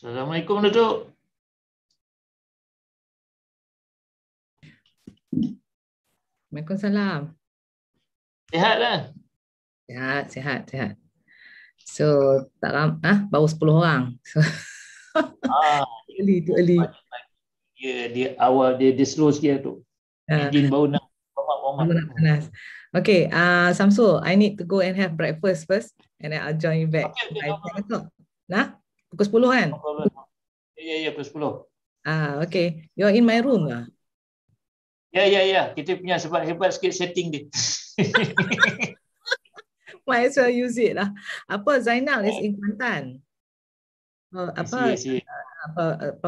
Assalamualaikum Datuk. Waalaikumsalam. Sihat lah. Sihat. So, tak lama, baru 10 orang. So, early. Dia awal dia slow sikit tu. Engine baru nak warm up. Panas. Okay, Samsul, I need to go and have breakfast first and then I'll join you back. Okay, By 10 o'clock. Nah, pukul 10 kan? Ya, pukul 10. Okay. You're in my room lah. Ya. Kita punya sebab hebat sikit setting dia. Might as well use it lah. Zainal is in Kuantan. Prof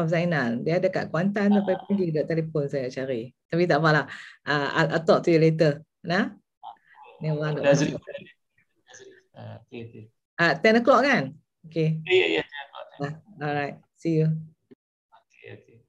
Zainal. Dia ada kat Kuantan sampai pagi dia telefon saya cari. Tapi tak apalah. I'll talk to you later. Nah? Ni orang nak masuk. 10 o'clock kan? Okay. Ya. Alright. See you. Okay.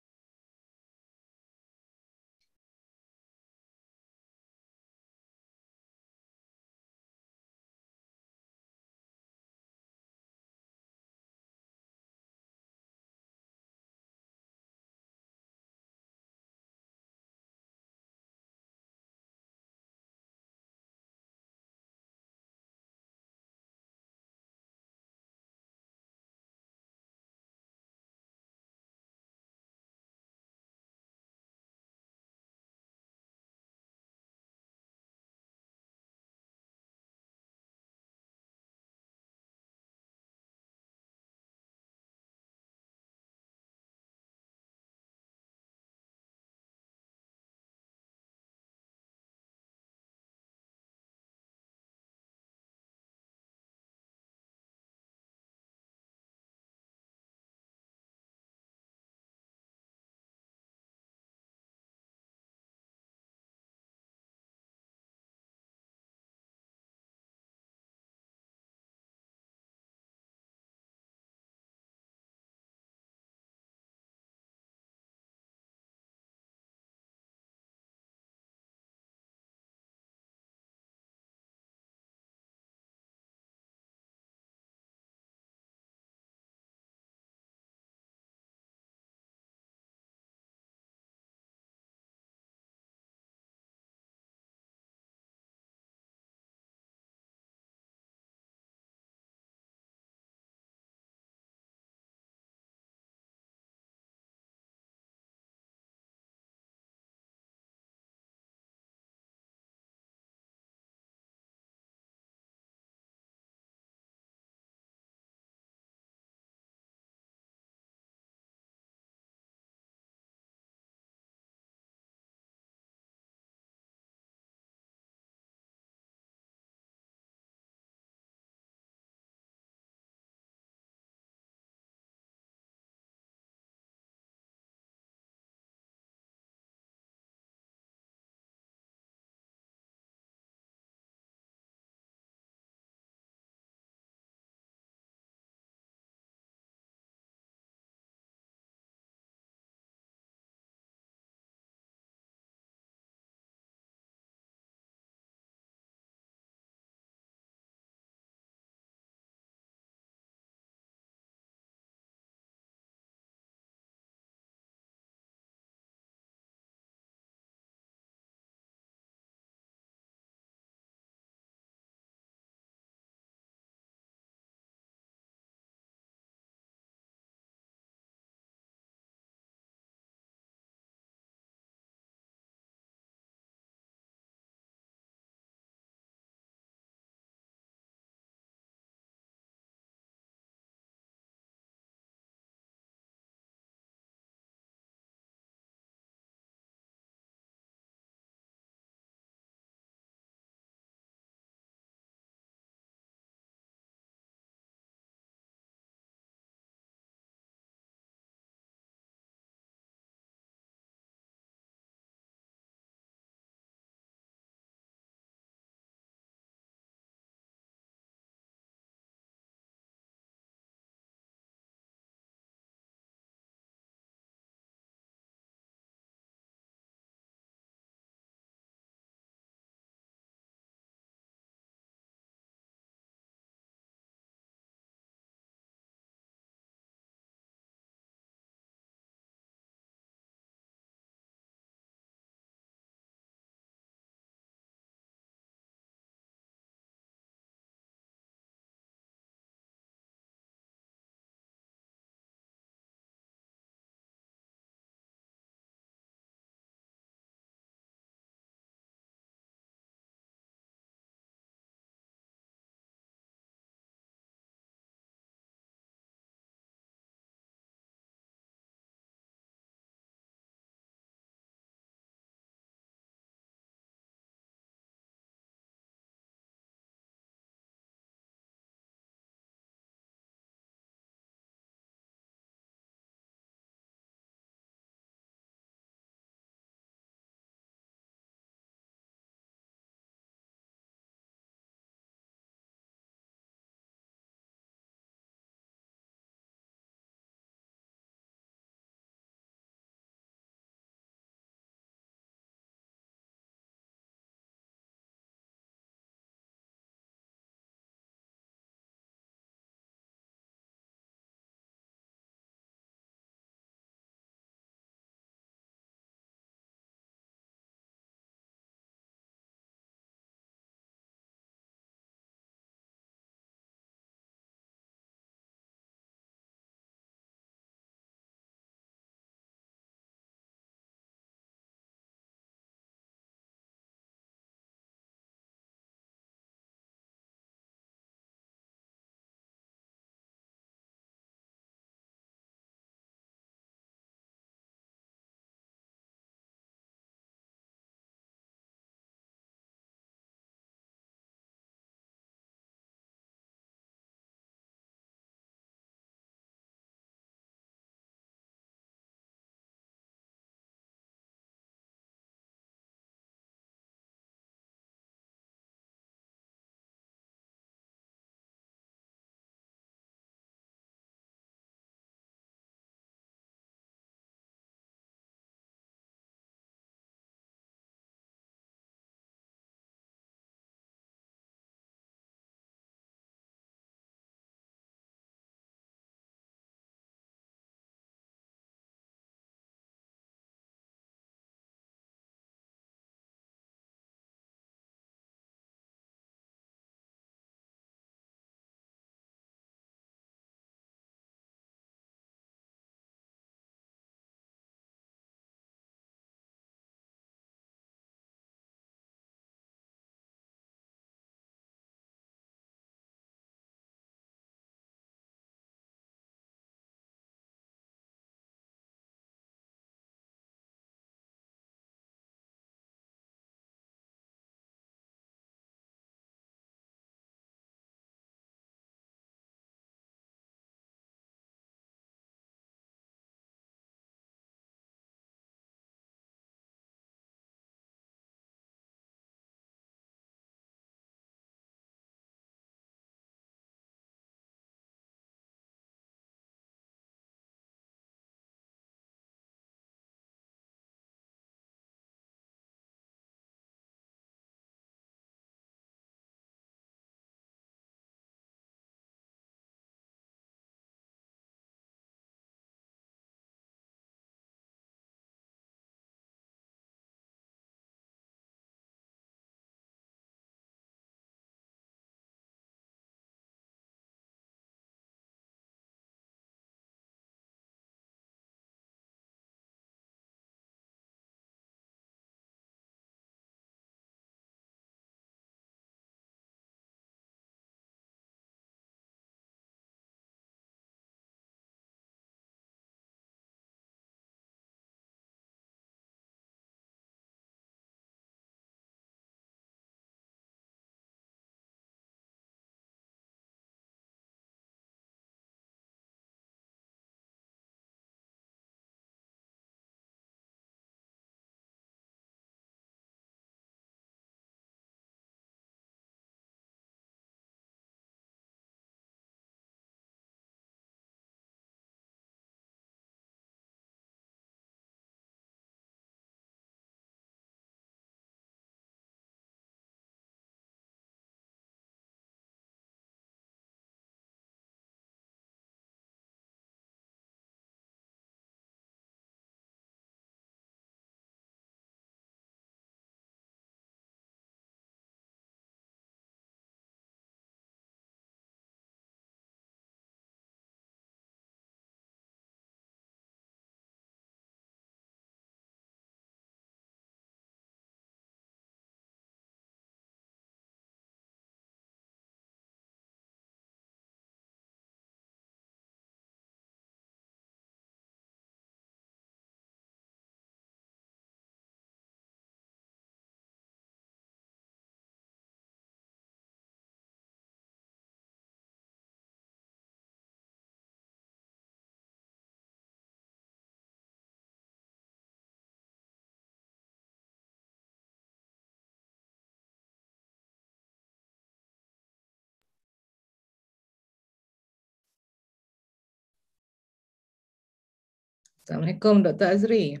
Assalamualaikum Dr. Azri.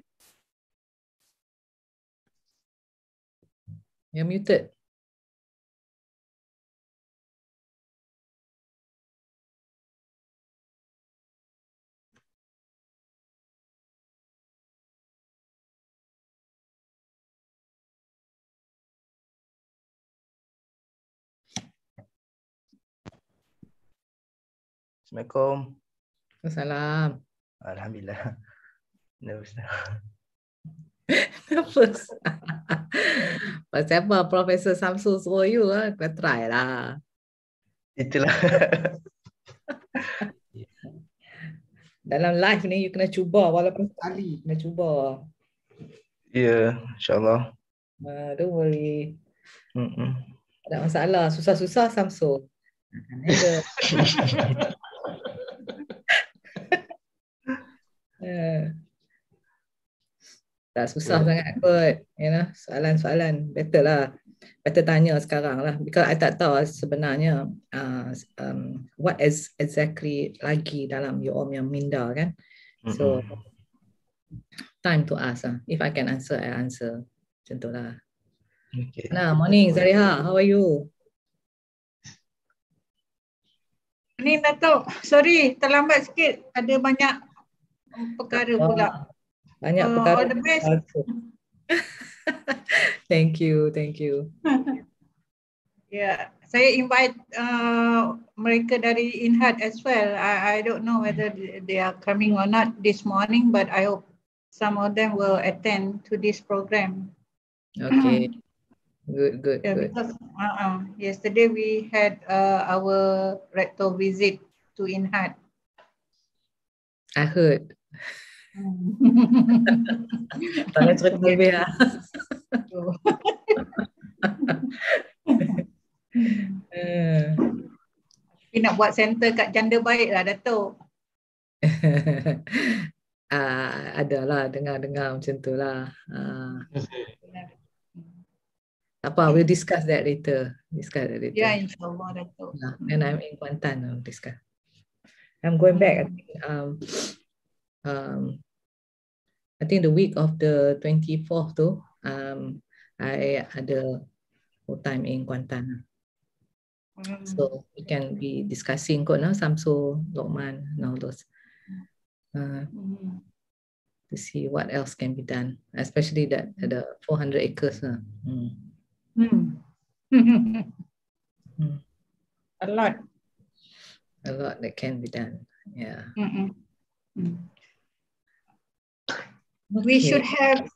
You're muted. Assalamualaikum. Assalam. Alhamdulillah. Nervous dah. Nervous. Pasal apa Profesor Samsul suruh you kau try lah. Itulah. Dalam live ni you kena cuba walaupun sekali kena cuba. Ya, insyaAllah. Don't worry. Tak ada masalah. Susah-susah Samsul. Ada. Tak susah sangat kot. Soalan-soalan better lah. Better tanya sekarang lah. Because I tak tahu sebenarnya what is exactly lagi dalam you all yang minda kan. So time to ask lah. If I can answer, I answer. Macam tu lah. Okay. Nah, morning Zariha. How are you? Ni Datuk, sorry terlambat sikit. Ada banyak perkara pula. Banyak perkara. All the best. Thank you. Yeah, saya invite mereka dari Inhad as well. I don't know whether they are coming or not this morning, but I hope some of them will attend to this program. Okay. Good. Yeah, because yesterday we had our rector visit to Inhad. I heard. Tak nak cerita lebih lah. Tapi nak buat center kat janda baik lah Datuk. Adalah dengar-dengar macam tu lah. Apa, we'll discuss that later. Ya, insyaAllah Datuk. And I'm in Kuantan, I'll discuss. I'm going back. I think the week of the 24th tu, I ada full time in Kuantan. So we can be discussing kot now, Samsul, Lokman, and all those. To see what else can be done, especially that the 400 acres. A lot that can be done. Yeah. We should have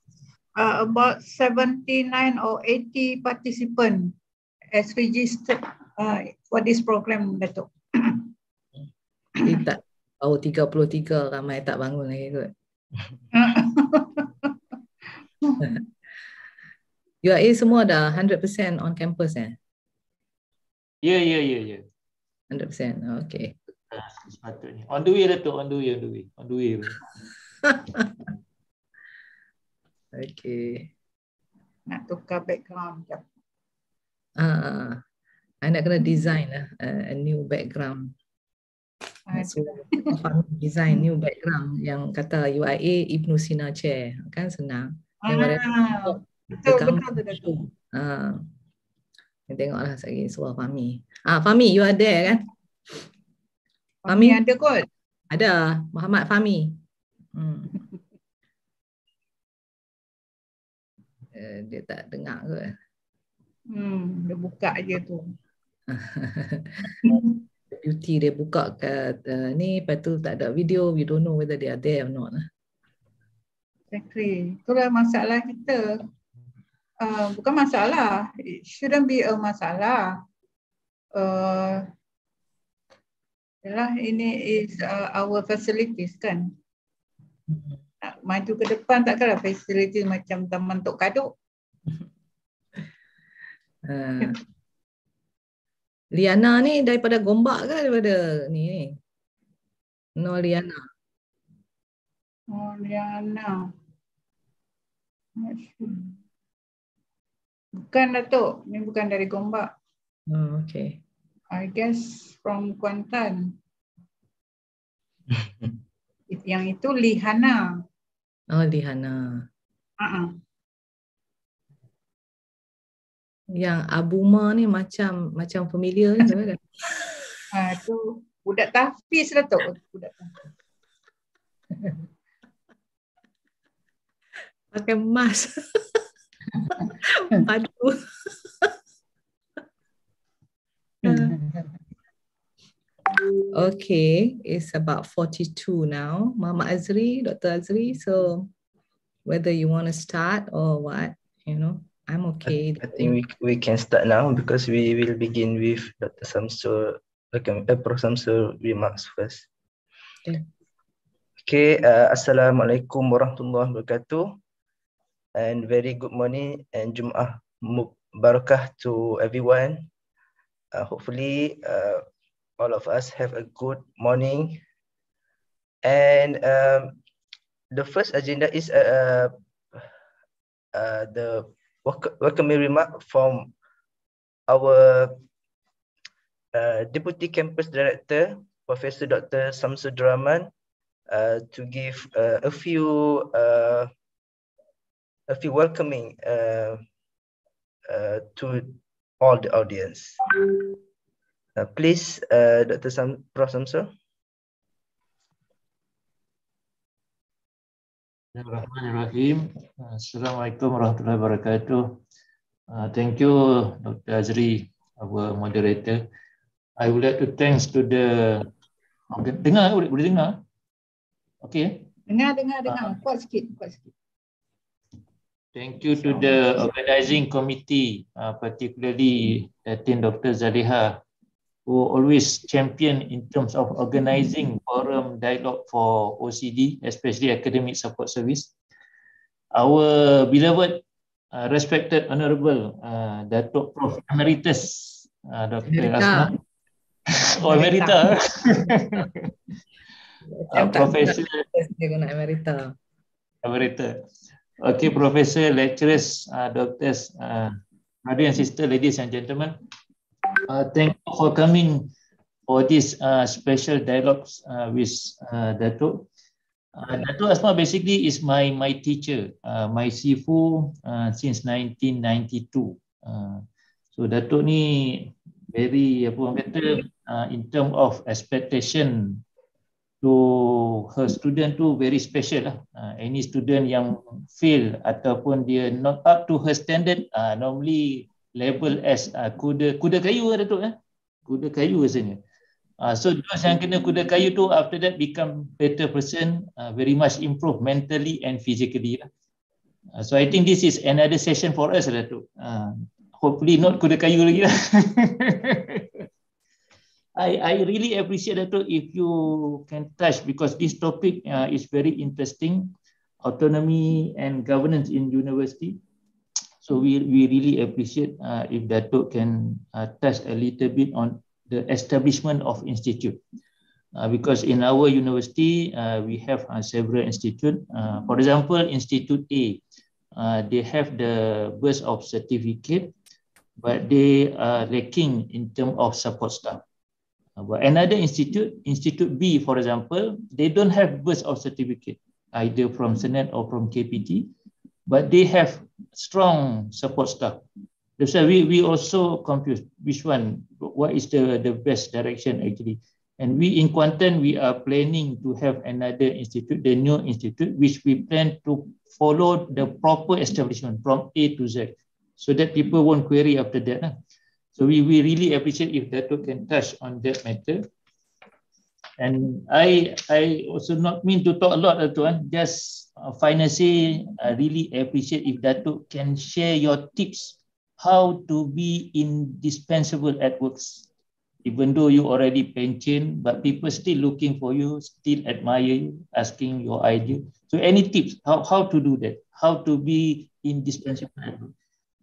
about 79 or 80 participants as registered for this program, Datuk. Tak, baru 33 ramai tak bangun lagi kot. UIA semua dah 100% on campus Ya. 100%, okay. Sepatutnya. On the way Datuk, on the way. Okay. Nak tukar background je. I nak kena design a new background. So, design new background yang kata UIA Ibnu Sina Chair. Kan senang. Betul Datuk. Tengoklah lagi suara Fahmi. Fahmi, you are there kan? Fahmi ada kot. Ada, Muhammad Fahmi. Dia tak dengar kot. Dia buka je tu. Beauty dia buka kat ni, lepas tu tak ada video, we don't know whether they are there or not. Exactly. Itulah masalah kita. Bukan masalah. It shouldn't be a masalah. Ini is our facilities kan. Maju ke depan takkanlah facilities macam Taman Tok Kaduk. Liana ni daripada Gombak ke daripada ni? No, Liana. Oh, Liana. Bukan Datuk, ni bukan dari Gombak. Oh, okay. I guess from Kuantan. Yang itu Lihana. Oh, Lihana. Yang Abuma ni macam familiar ni. Tu budak tahfiz lah tu. Budak tahfiz. Pakai mask. Padu. Okay, it's about 42 now. Mama Azri, Dr. Azri, so whether you want to start or what, I'm okay. I think we can start now because we will begin with Dr. Samsul, Prof. Samsul remarks first. Okay, Assalamualaikum warahmatullahi wabarakatuh, and very good morning and Jum'ah Mubarakah to everyone. Hopefully, all of us have a good morning. And the first agenda is the welcoming remark from our Deputy Campus Director, Professor Dr. Samsul Rahman, to give a few welcoming to all the audience. Please, Dr. Prof. Samsul. Bismillahirrahmanirrahim. Assalamualaikum warahmatullahi wabarakatuh. Thank you, Dr. Azri, our moderator. I would like to thanks to the... Dengar, boleh dengar? Okay. Dengar. Kuat sikit. Thank you to the organizing committee, particularly Datin Dr. Zaliha, who always champion in terms of organizing forum dialogue for OCD, especially academic support service. Our beloved, respected, honorable Datuk Prof. Emeritus, Dr. Asma. Oh, Emerita. Professor Emerita. Okay, Professor, lecturers, doctors, brother and sister, ladies and gentlemen. Thank you for coming for this special dialogues with Datuk. Datuk Asma basically is my teacher, my sifu since 1992. So Datuk ni very in term of expectation to her student tu very special lah. Any student yang fail ataupun dia not up to her standard, normally label as kuda kayu ada tu, kuda kayu rasanya. So those yang kena kuda kayu tu after that become better person, very much improve mentally and physically. So I think this is another session for us lah tu. Hopefully not kuda kayu lagi lah. I really appreciate that if you can touch, because this topic is very interesting, autonomy and governance in university. So we really appreciate if Datuk can touch a little bit on the establishment of institute. Because in our university, we have several institutes. For example, Institute A, they have the burst of certificate, but they are lacking in terms of support staff. But another institute, Institute B, for example, they don't have burst of certificate, either from Senate or from KPT, but they have strong support staff. That's why we also confused which one, what is the best direction actually. And we in Quantum, we are planning to have another institute, the new institute, which we plan to follow the proper establishment from A to Z, so that people won't query after that. So we really appreciate if Datuk can touch on that matter. And I also not mean to talk a lot, just finally, I really appreciate if Datuk can share your tips how to be indispensable at works. Even though you already pension, but people still looking for you, still admire you, asking your idea. So any tips, how to do that, how to be indispensable at work.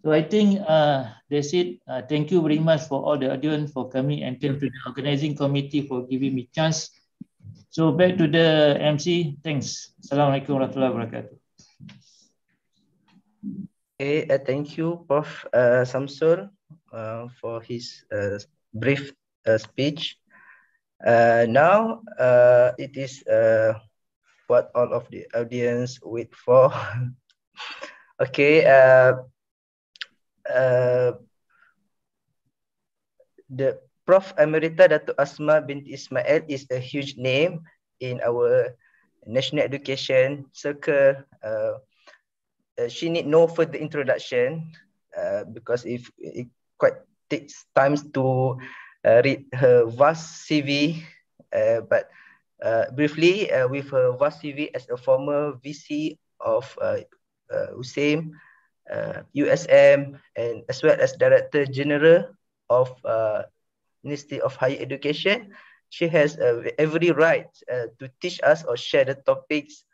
So I think that's it. Thank you very much for all the audience for coming, and thank to the organizing committee for giving me chance. So back to the MC. Thanks. Assalamualaikum warahmatullahi wabarakatuh. Okay, thank you, Prof. Samsul, for his brief speech. Now it is what all of the audience wait for. Okay, the Prof. Emerita Datuk Asma binti Ismail is a huge name in our national education circle. She need no further introduction because if it quite takes time to read her vast CV, but briefly, with her vast CV as a former VC of USAIM, USM, and as well as Director General of Ministry of Higher Education, she has every right to teach us or share the topics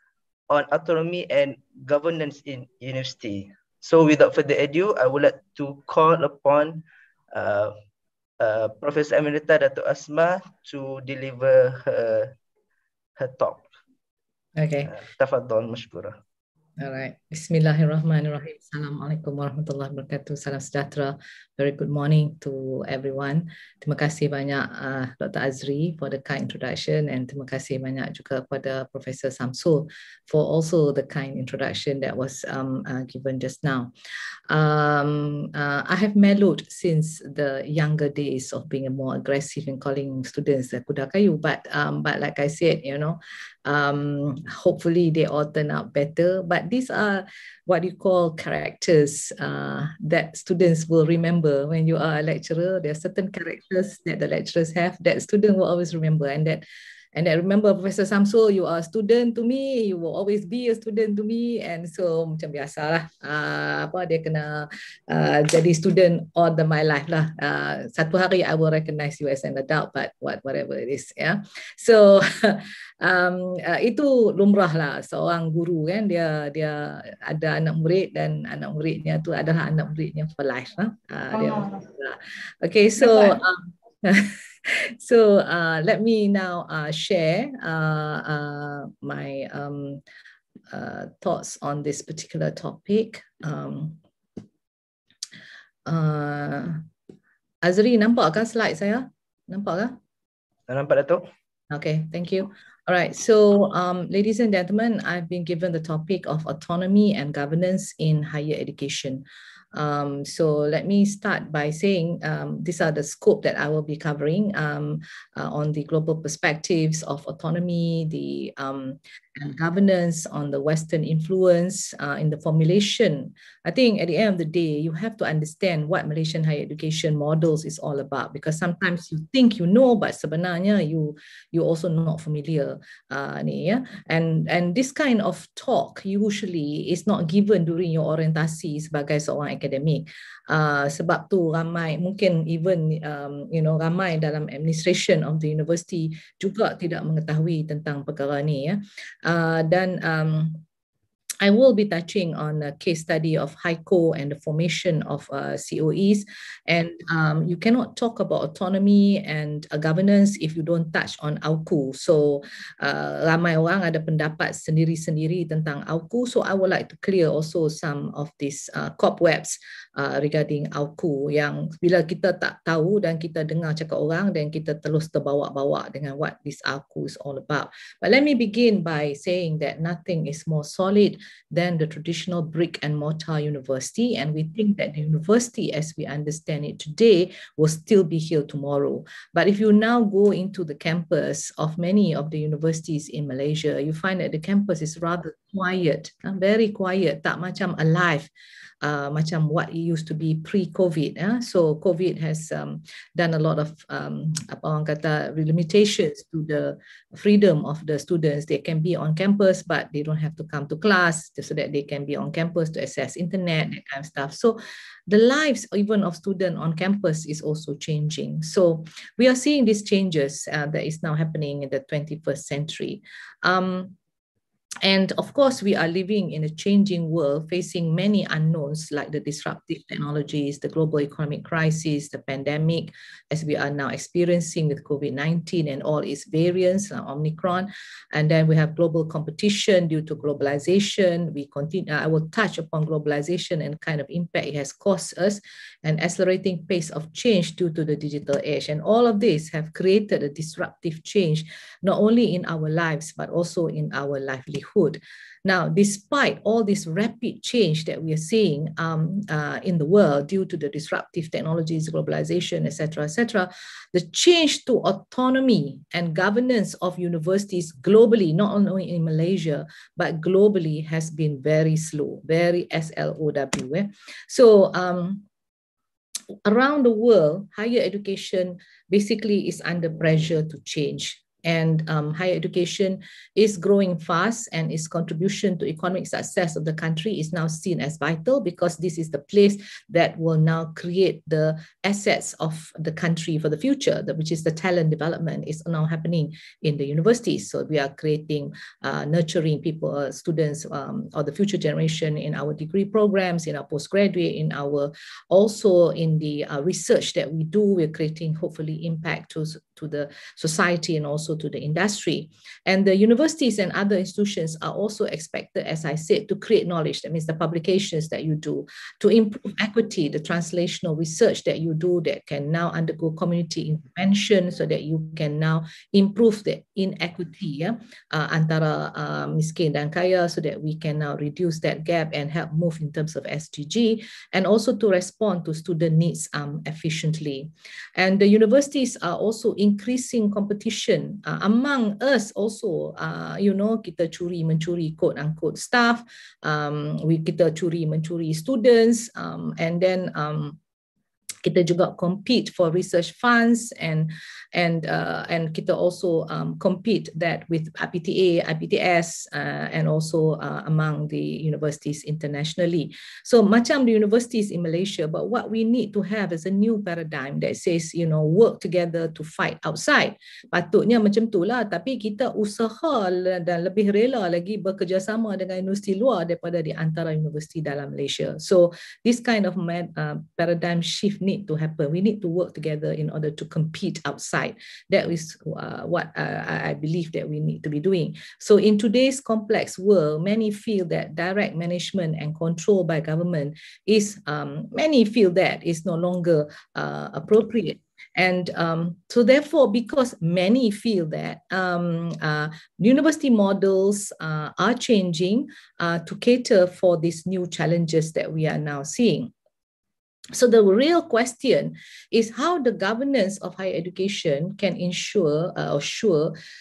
on autonomy and governance in university. So without further ado, I would like to call upon Professor Emerita Datuk Asma to deliver her talk. Okay. Tafadhal mashkura. All right. Bismillahirrahmanirrahim. Assalamualaikum warahmatullahi wabarakatuh. Salam sejahtera. Very good morning to everyone. Terima kasih banyak Dr. Azri for the kind introduction, and terima kasih banyak juga kepada Professor Samsul for also the kind introduction that was given just now. I have mellowed since the younger days of being a more aggressive and calling students kuda kayu, but like I said, you know, hopefully they all turn out better. But these are what you call characters that students will remember when you are a lecturer. There are certain characters that the lecturers have that student will always remember, and that remember, Professor Samsul, you are a student to me, you will always be a student to me, and so macam biasalah, dia kena jadi student all my life lah. Satu hari I will recognize you as an adult, but whatever it is, yeah. So itu lumrah lah seorang guru kan, dia ada anak murid dan anak muridnya tu adalah anak muridnya for life lah. Okay, so so let me now share my thoughts on this particular topic. Azri, nampak kan slide saya? Nampak kan? Nampak, Datuk. Okay, thank you. All right, so ladies and gentlemen, I've been given the topic of autonomy and governance in higher education. So let me start by saying these are the scope that I will be covering on the global perspectives of autonomy, the and governance, on the Western influence in the formulation. I think at the end of the day, you have to understand what Malaysian higher education models is all about, because sometimes you think you know, but sebenarnya you also not familiar. And this kind of talk usually is not given during your orientasi sebagai seorang akademik. Sebab tu ramai, mungkin even ramai dalam administration of the university juga tidak mengetahui tentang perkara ni, ya. Dan I will be touching on a case study of HICO and the formation of COEs. And you cannot talk about autonomy and governance if you don't touch on AUKU. So ramai orang ada pendapat sendiri-sendiri tentang AUKU. So I would like to clear also some of these cobwebs regarding AUKU yang bila kita tak tahu dan kita dengar cakap orang, dan kita terus terbawa-bawa dengan what this AUKU is all about. But let me begin by saying that nothing is more solid than the traditional brick and mortar university, and we think that the university as we understand it today will still be here tomorrow. But if you now go into the campus of many of the universities in Malaysia, you find that the campus is rather quiet, very quiet, tak macam alive, macam what it used to be pre-COVID. So COVID has done a lot of apa orang kata limitations to the freedom of the students. They can be on campus, but they don't have to come to class, just so that they can be on campus to access internet, that kind of stuff. So the lives even of students on campus is also changing. So we are seeing these changes that is now happening in the 21st century. And of course, we are living in a changing world, facing many unknowns like the disruptive technologies, the global economic crisis, the pandemic, as we are now experiencing with COVID-19 and all its variants, Omicron. And then we have global competition due to globalization. We continue. I will touch upon globalization and kind of impact it has caused us, an accelerating pace of change due to the digital age. And all of this have created a disruptive change, not only in our lives, but also in our livelihood. Now, despite all this rapid change that we are seeing in the world due to the disruptive technologies, globalization, etc., the change to autonomy and governance of universities globally, not only in Malaysia, but globally has been very slow, very SLOW. So, around the world, higher education basically is under pressure to change. And higher education is growing fast, and its contribution to economic success of the country is now seen as vital, because this is the place that will now create the assets of the country for the future, which is the talent development is now happening in the universities. So we are creating, nurturing people, students, or the future generation in our degree programs, in our postgraduate, in our, also in the research that we do. We're creating hopefully impact to the society and also to the industry. And the universities and other institutions are also expected, as I said, to create knowledge. That means the publications that you do, to improve equity, the translational research that you do that can now undergo community intervention, so that you can now improve the inequity antara miskin dan kaya, so that we can now reduce that gap and help move in terms of SDG, and also to respond to student needs efficiently. And the universities are also increasing competition among us also. Kita curi-mencuri quote-unquote staff, kita curi-mencuri students, and then kita juga compete for research funds, and kita also compete that with IPTA, IPTS, and also among the universities internationally. So macam the universities in Malaysia, but what we need to have is a new paradigm that says, work together to fight outside. Patutnya macam itulah, tapi kita usaha dan lebih rela lagi bekerjasama dengan universiti luar daripada di antara universiti dalam Malaysia. So this kind of paradigm shift need to happen. We need to work together in order to compete outside. That is what I believe that we need to be doing. So in today's complex world, many feel that direct management and control by government is, many feel that is no longer appropriate. And so therefore, because many feel that university models are changing to cater for these new challenges that we are now seeing. So the real question is how the governance of higher education can ensure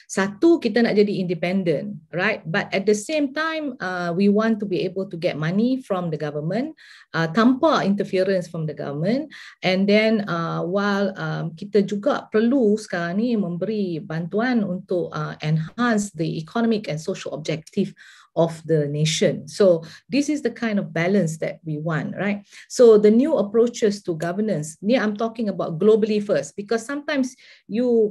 satu, kita nak jadi independent, right? But at the same time, we want to be able to get money from the government tanpa interference from the government. And then while kita juga perlu sekarang ni memberi bantuan untuk enhance the economic and social objective of the nation. So this is the kind of balance that we want, right? So the new approaches to governance, I'm talking about globally first, because sometimes you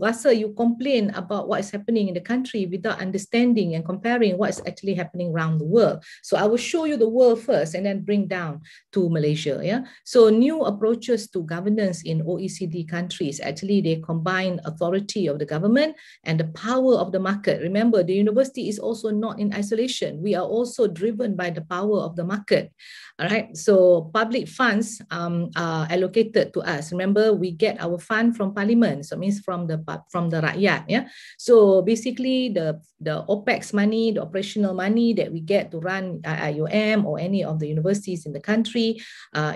complain about what is happening in the country without understanding and comparing what is actually happening around the world. So I will show you the world first and then bring down to Malaysia. So new approaches to governance in OECD countries, actually they combine authority of the government and the power of the market. Remember, the university is also not in isolation. We are also driven by the power of the market. All right. So public funds are allocated to us. Remember, we get our fund from Parliament. So it means from the rakyat. So basically, the OPEX money, the operational money that we get to run IUM or any of the universities in the country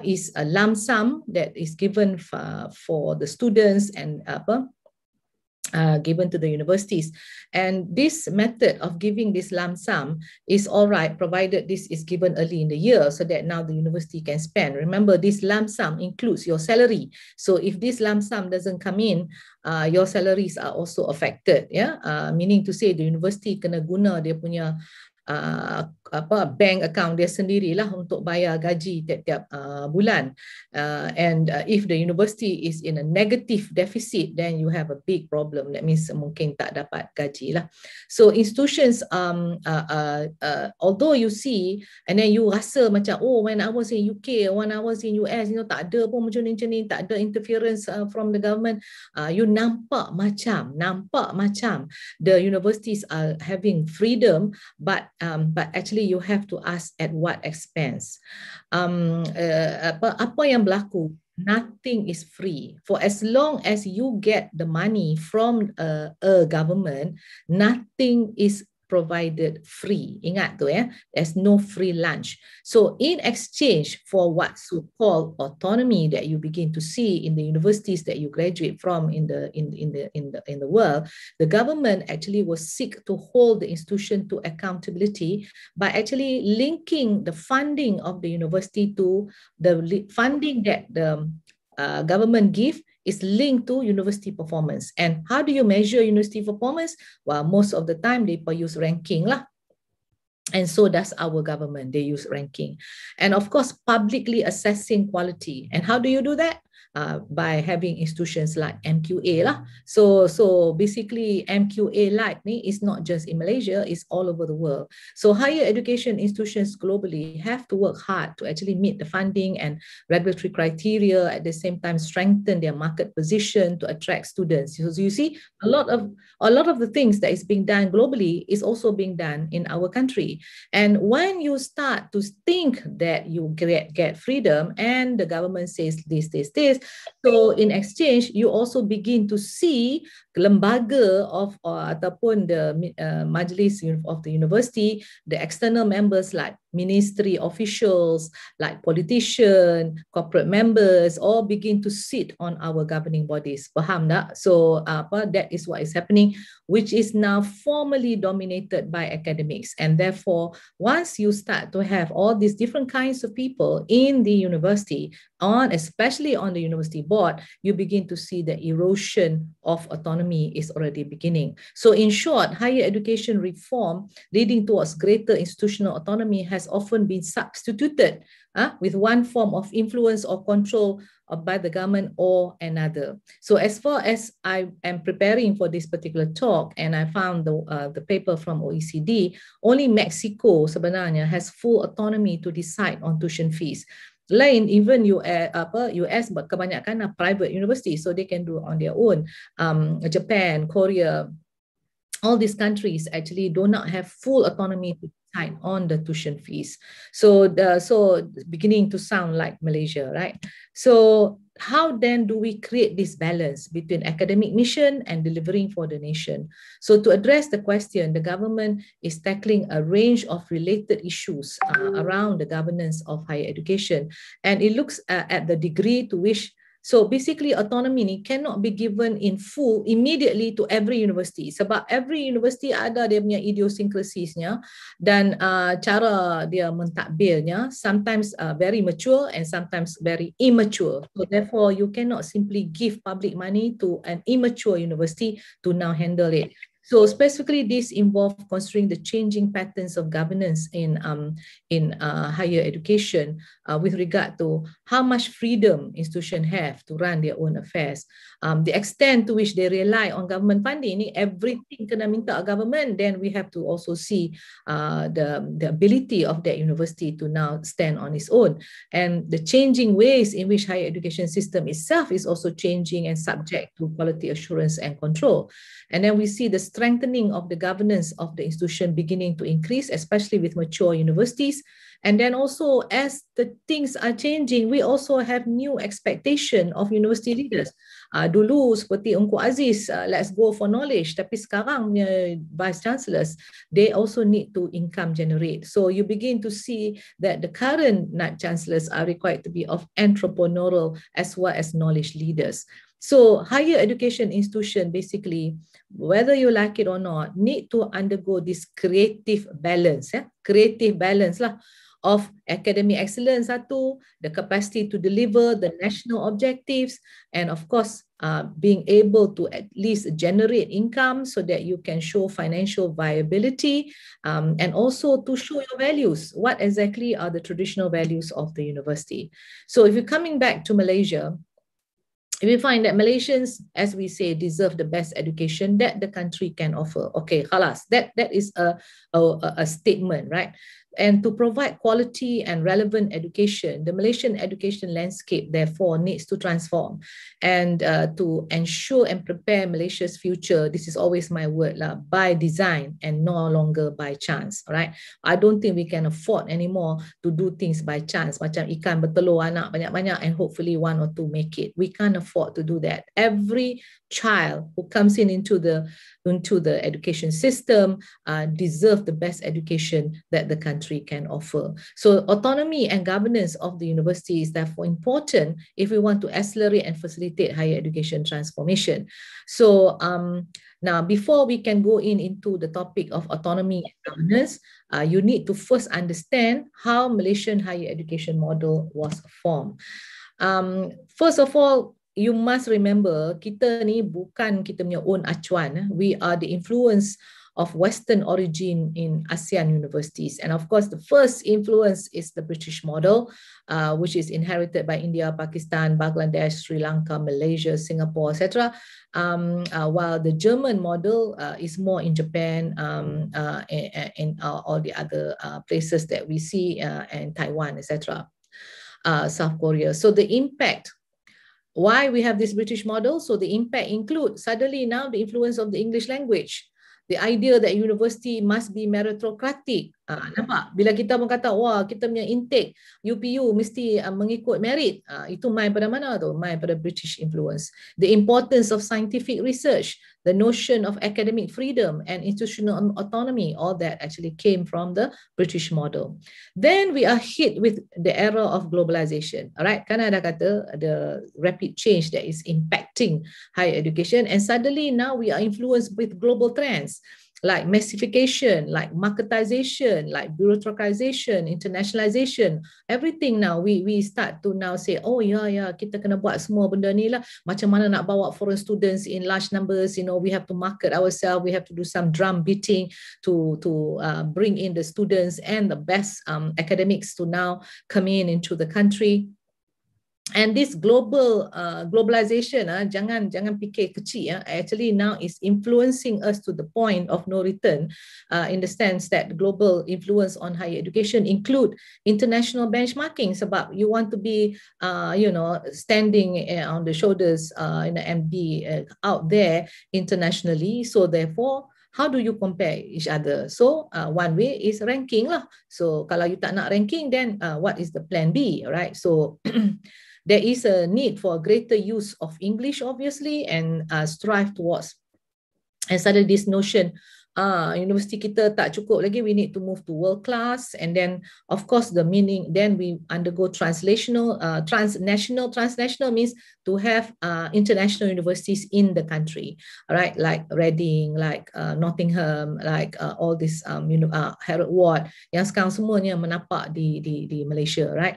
is a lump sum that is given for the students and given to the universities. And this method of giving this lump sum is all right, provided this is given early in the year, so that now the university can spend. Remember, this lump sum includes your salary. So if this lump sum doesn't come in, your salaries are also affected. Meaning to say the university kena guna dia punya bank account dia sendirilah untuk bayar gaji tiap-tiap bulan. And if the university is in a negative deficit, then you have a big problem. That means mungkin tak dapat gaji lah. So institutions, although you see, and then you rasa macam, oh, when I was in UK, when I was in US, tak ada pun macam ni, tak ada interference from the government. You nampak macam the universities are having freedom, but actually you have to ask at what expense. Apa yang berlaku? Nothing is free. For as long as you get the money from a government, nothing is provided free. Ingat tu ya, there's no free lunch. So in exchange for what so-called autonomy that you begin to see in the universities that you graduate from in the world, the government actually will seek to hold the institution to accountability by actually linking the funding of the university to the funding that the government give is linked to university performance. And how do you measure university performance? Well, most of the time they use ranking lah. And so does our government, they use ranking. And of course, publicly assessing quality. And how do you do that? By having institutions like MQA lah. So basically MQA like ni is not just in Malaysia, it's all over the world. So higher education institutions globally have to work hard to actually meet the funding and regulatory criteria, at the same time strengthen their market position to attract students. So you see a lot of the things that is being done globally is also being done in our country. And when you start to think that you get freedom and the government says this, so in exchange, you also begin to see lembaga of ataupun the majlis of the university, the external members like ministry officials, like politicians, corporate members, all begin to sit on our governing bodies. Faham tak? So that is what is happening, which is now formally dominated by academics. And therefore, once you start to have all these different kinds of people in the university, especially on the university board, you begin to see the erosion of autonomy is already beginning. So in short, higher education reform leading towards greater institutional autonomy has often been substituted with one form of influence or control by the government or another. So as far as I am preparing for this particular talk, and I found the paper from OECD, only Mexico sebenarnya has full autonomy to decide on tuition fees. Lain, even US kebanyakan private university, so they can do on their own. Japan, Korea, all these countries actually do not have full autonomy to decide on the tuition fees. So beginning to sound like Malaysia, right? So how then do we create this balance between academic mission and delivering for the nation? So to address the question, the government is tackling a range of related issues around the governance of higher education. And it looks at the degree to which, so basically autonomy ni cannot be given in full immediately to every university. Sebab every university ada dia punya idiosyncrasiesnya dan cara dia mentadbirnya, sometimes very mature and sometimes very immature. So therefore you cannot simply give public money to an immature university to now handle it. So specifically, this involves considering the changing patterns of governance in higher education with regard to how much freedom institutions have to run their own affairs. The extent to which they rely on government funding, everything kena minta government, then we have to also see the ability of that university to now stand on its own. And the changing ways in which higher education system itself is also changing and subject to quality assurance and control. And then we see the strengthening of the governance of the institution beginning to increase, especially with mature universities. And then also as the things are changing, we also have new expectation of university leaders. Dulu seperti Ungku Aziz, let's go for knowledge. Tapi sekarang vice chancellors, they also need to income generate. So you begin to see that the current chancellors are required to be of entrepreneurial as well as knowledge leaders. So higher education institution, basically, whether you like it or not, need to undergo this creative balance, creative balance lah, of academic excellence, the capacity to deliver the national objectives, and of course, being able to at least generate income so that you can show financial viability, and also to show your values. What exactly are the traditional values of the university? So if you're coming back to Malaysia, if we find that Malaysians, as we say, deserve the best education that the country can offer. Okay, khalas, that is a statement, right? And to provide quality and relevant education, the Malaysian education landscape therefore needs to transform, and to ensure and prepare Malaysia's future. This is always my word lah, by design and no longer by chance. Right? I don't think we can afford anymore to do things by chance, macam ikan bertelur anak banyak-banyak and hopefully one or two make it. We can't afford to do that. Every child who comes into the education system deserve the best education that the country can offer. So autonomy and governance of the university is therefore important if we want to accelerate and facilitate higher education transformation. So now, before we can go into the topic of autonomy and governance, you need to first understand how Malaysian higher education model was formed. First of all, you must remember, kita ni bukan kita punya own acuan. We are the influence of Western origin in ASEAN universities. And of course, the first influence is the British model, which is inherited by India, Pakistan, Bangladesh, Sri Lanka, Malaysia, Singapore, etc. While the German model is more in Japan, in all the other places that we see, and Taiwan, etc., South Korea. So the impact, why we have this British model? So the impact includes suddenly now the influence of the English language. The idea that university must be meritocratic. Nampak? Bila kita berkata, wah, kita punya intake UPU mesti mengikut merit. Itu main pada mana tu? Main pada British influence. The importance of scientific research, the notion of academic freedom and institutional autonomy, all that actually came from the British model. Then we are hit with the era of globalization. All right, kan ada kata the rapid change that is impacting higher education, and suddenly now we are influenced with global trends like massification, like marketization, like bureaucratization, internationalization, everything now we start to now say, oh yeah, kita kena buat semua benda ni lah. Macam mana nak bawa foreign students in large numbers, you know, we have to market ourselves, we have to do some drum beating to bring in the students and the best academics to now come into the country. And this globalization, jangan fikir kecil, actually now is influencing us to the point of no return, in the sense that global influence on higher education include international benchmarking. Sebab you want to be, you know, standing on the shoulders in the MD out there internationally. So therefore, how do you compare each other? So one way is ranking lah. So kalau you tak nak ranking, then what is the plan B, right? So there is a need for greater use of English, obviously, and strive towards. And suddenly this notion, university kita tak cukup lagi, we need to move to world class. And then, of course, the meaning, then we undergo transnational means to have international universities in the country, right? Like Reading, like Nottingham, like all this, Harold Ward, yang sekarang semuanya menapak di Malaysia, right?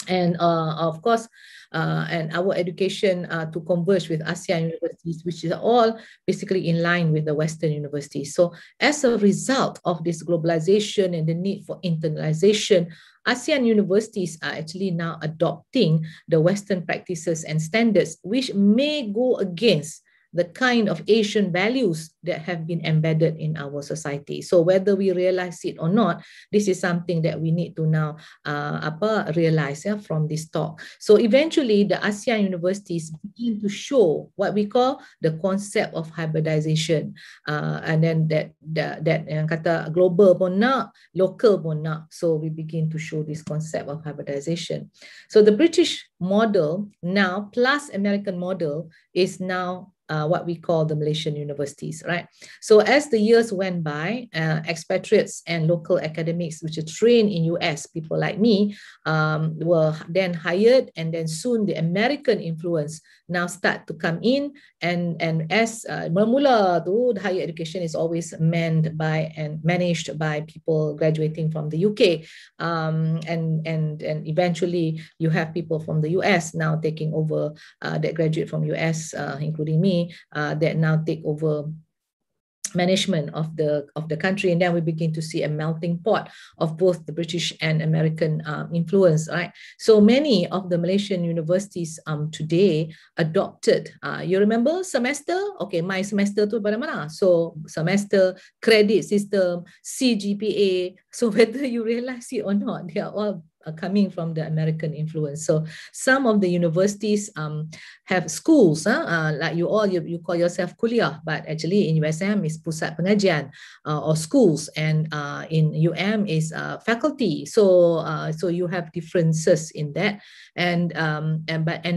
And of course, and our education to converge with ASEAN universities, which is all basically in line with the Western universities. So as a result of this globalization and the need for internalization, ASEAN universities are actually now adopting the Western practices and standards, which may go against the kind of Asian values that have been embedded in our society. So whether we realize it or not, this is something that we need to now realize from this talk. So eventually the ASEAN universities begin to show what we call the concept of hybridization. And then that yang kata global pun nak, local pun nak. So we begin to show this concept of hybridization. So the British model now plus American model is now what we call the Malaysian universities, right? So as the years went by, expatriates and local academics which are trained in US, people like me, were then hired, and then soon the American influence now start to come in, and as bermula tu, the higher education is always manned by and managed by people graduating from the UK, and eventually you have people from the US now taking over, that graduate from US, including me, that now take over management of the country, and then we begin to see a melting pot of both the British and American influence, right? So many of the Malaysian universities today adopted, you remember semester? Okay, my semester tu pada mana? So semester, credit system, CGPA. So whether you realize it or not, they are all coming from the American influence. So some of the universities have schools, like you call yourself kuliah, but actually in USM is pusat pengajian, or schools, and in UM is faculty. So you have differences in that, and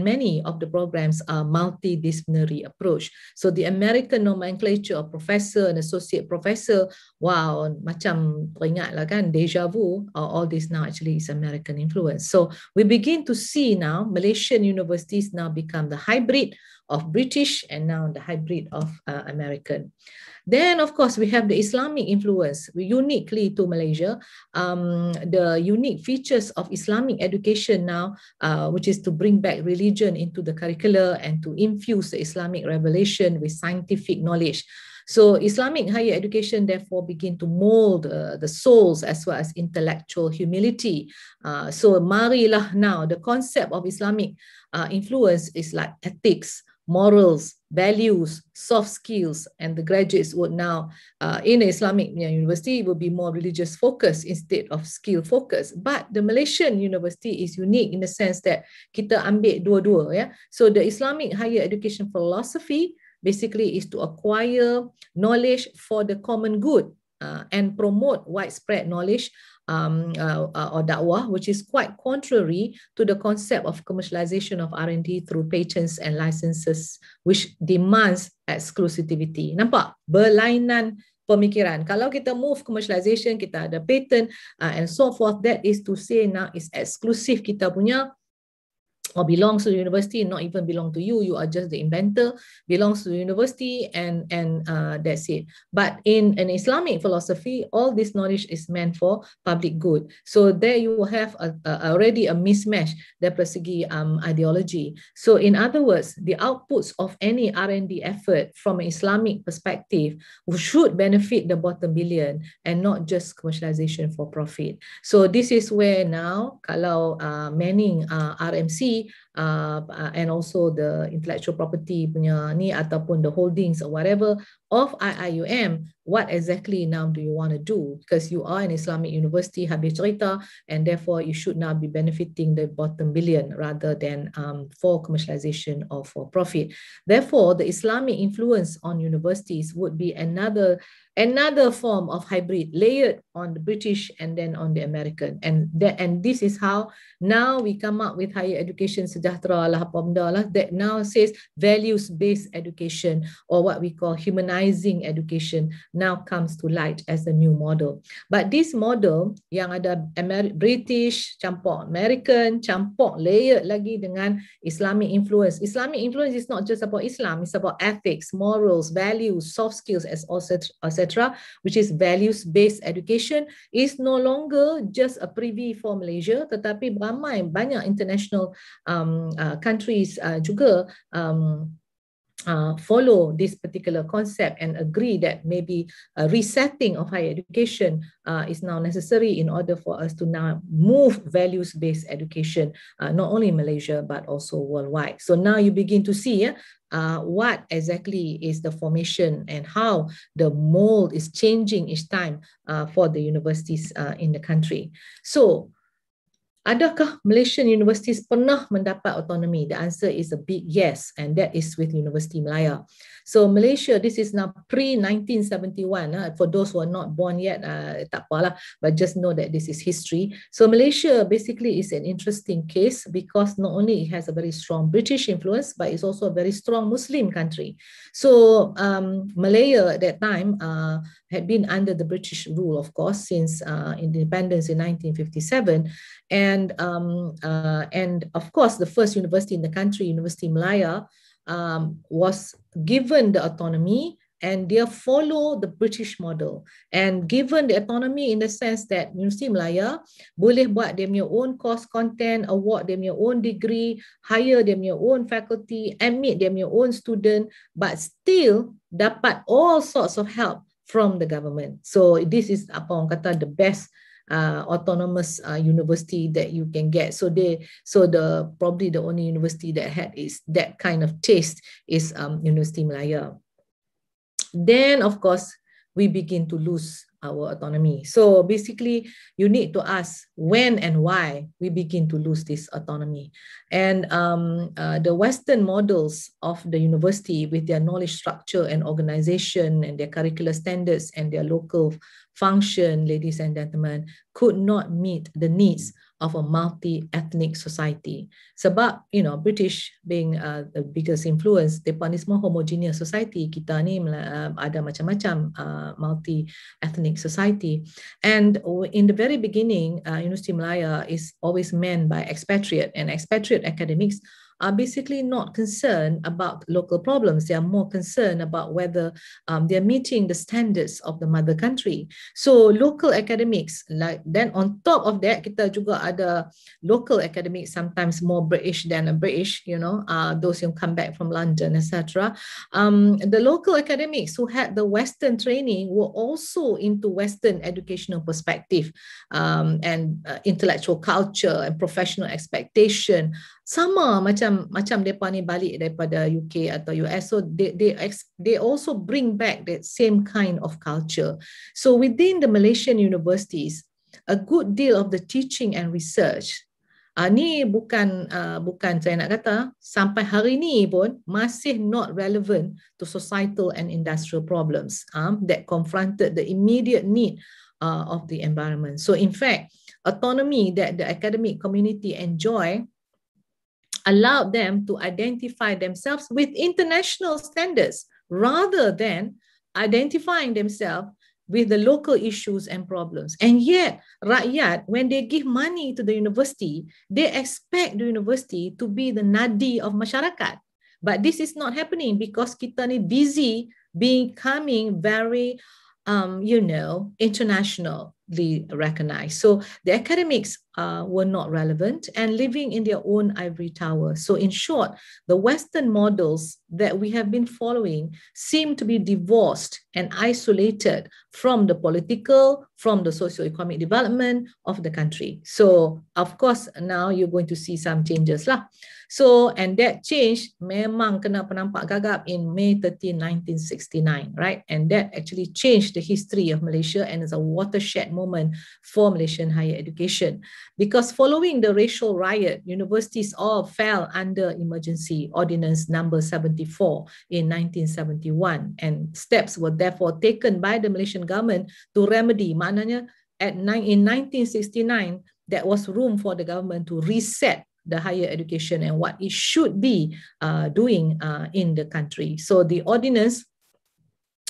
many of the programs are multidisciplinary approach. So the American nomenclature of professor and associate professor, wow, macam teringat lah kan, deja vu, all this now actually is American influence. So we begin to see now Malaysian universities now become the hybrid of British and now the hybrid of American. Then, of course, we have the Islamic influence uniquely to Malaysia. The unique features of Islamic education now, which is to bring back religion into the curricula and to infuse the Islamic revelation with scientific knowledge. So Islamic higher education therefore begin to mold the souls as well as intellectual humility. So marilah now, the concept of Islamic influence is like ethics, morals, values, soft skills, and the graduates would now, in Islamic university, will be more religious focused instead of skill focused. But the Malaysian university is unique in the sense that kita ambil dua-dua, ya. So the Islamic higher education philosophy basically is to acquire knowledge for the common good and promote widespread knowledge or dakwah, which is quite contrary to the concept of commercialization of R&D through patents and licenses, which demands exclusivity. Nampak? Berlainan pemikiran. Kalau kita move commercialization, kita ada patent and so forth, that is to say now is exclusive kita punya, or belongs to the university, not even belong to you, you are just the inventor, belongs to the university, and that's it. But in an Islamic philosophy, all this knowledge is meant for public good. So there you have already a mismatch dari segi ideology. So in other words, the outputs of any R&D effort from an Islamic perspective should benefit the bottom billion and not just commercialization for profit. So this is where now, kalau manning RMC, and also the intellectual property punya ni ataupun the holdings or whatever of IIUM, what exactly now do you want to do? Because you are an Islamic university, habis cerita, and therefore you should now be benefiting the bottom billion rather than for commercialization or for profit. Therefore, the Islamic influence on universities would be another form of hybrid layered on the British and then on the American. And this is how now we come up with higher education sejahtera lah, apa benda lah, that now says values-based education, or what we call humanizing education, now comes to light as a new model. But this model yang ada British, campur American, campur layered lagi dengan Islamic influence. Islamic influence is not just about Islam, it's about ethics, morals, values, soft skills, etc., which is values-based education, is no longer just a privy for Malaysia, tetapi banyak international countries juga follow this particular concept and agree that maybe a resetting of higher education is now necessary in order for us to now move values-based education, not only in Malaysia, but also worldwide. So now you begin to see what exactly is the formation and how the mold is changing each time for the universities in the country. So Adakah Malaysian universities pernah mendapat autonomy? The answer is a big yes, and that is with Universiti Malaya. So Malaysia, this is now pre-1971. For those who are not born yet, tak apalah, but just know that this is history. So Malaysia basically is an interesting case because not only it has a very strong British influence, but it's also a very strong Muslim country. So Malaya at that time had been under the British rule, of course, since independence in 1957. And of course, the first university in the country, Universiti Malaya, was given the autonomy, and they follow the British model. And given the autonomy in the sense that Universiti Malaya boleh buat dia punya own course content, award dia punya own degree, hire dia punya own faculty, admit dia punya own student, but still dapat all sorts of help from the government. So this is apa orang kata the best autonomous university that you can get. So probably the only university that had is that kind of taste is Universiti Malaya. Then of course we begin to lose our autonomy. So basically you need to ask when and why we begin to lose this autonomy. And the Western models of the university with their knowledge structure and organization and their curricular standards and their local function, ladies and gentlemen, could not meet the needs of a multi-ethnic society. Sebab, British being the biggest influence, mereka ni semua homogeneous society. Kita ni ada macam-macam multi-ethnic society. And in the very beginning, Universiti Malaya is always manned by expatriate, and expatriate academics are basically not concerned about local problems. They are more concerned about whether they're meeting the standards of the mother country. So local academics, then on top of that, kita juga ada local academics, sometimes more British than a British, those who come back from London, etc. The local academics who had the Western training were also into Western educational perspective and intellectual culture and professional expectation. Sama macam mereka ni balik daripada UK atau US, so they also bring back that same kind of culture. So within the Malaysian universities, a good deal of the teaching and research ni bukan saya nak kata sampai hari ni pun masih not relevant to societal and industrial problems that confronted the immediate need of the environment. So in fact, autonomy that the academic community enjoy allowed them to identify themselves with international standards rather than identifying themselves with the local issues and problems. And yet, rakyat, when they give money to the university, they expect the university to be the nadi of masyarakat. But this is not happening because kita ni busy becoming very, internationally recognized. So the academics were not relevant and living in their own ivory tower. So in short, the Western models that we have been following seem to be divorced and isolated from the political, from the socio-economic development of the country. So of course, now you're going to see some changes lah. So, and that change memang kena penampak gagap in May 13, 1969, right? And that actually changed the history of Malaysia and is a watershed moment for Malaysian higher education. Because following the racial riot, universities all fell under emergency ordinance number 74 in 1971. And steps were therefore taken by the Malaysian government to remedy. Maknanya in 1969, there was room for the government to reset the higher education and what it should be doing in the country. So the ordinance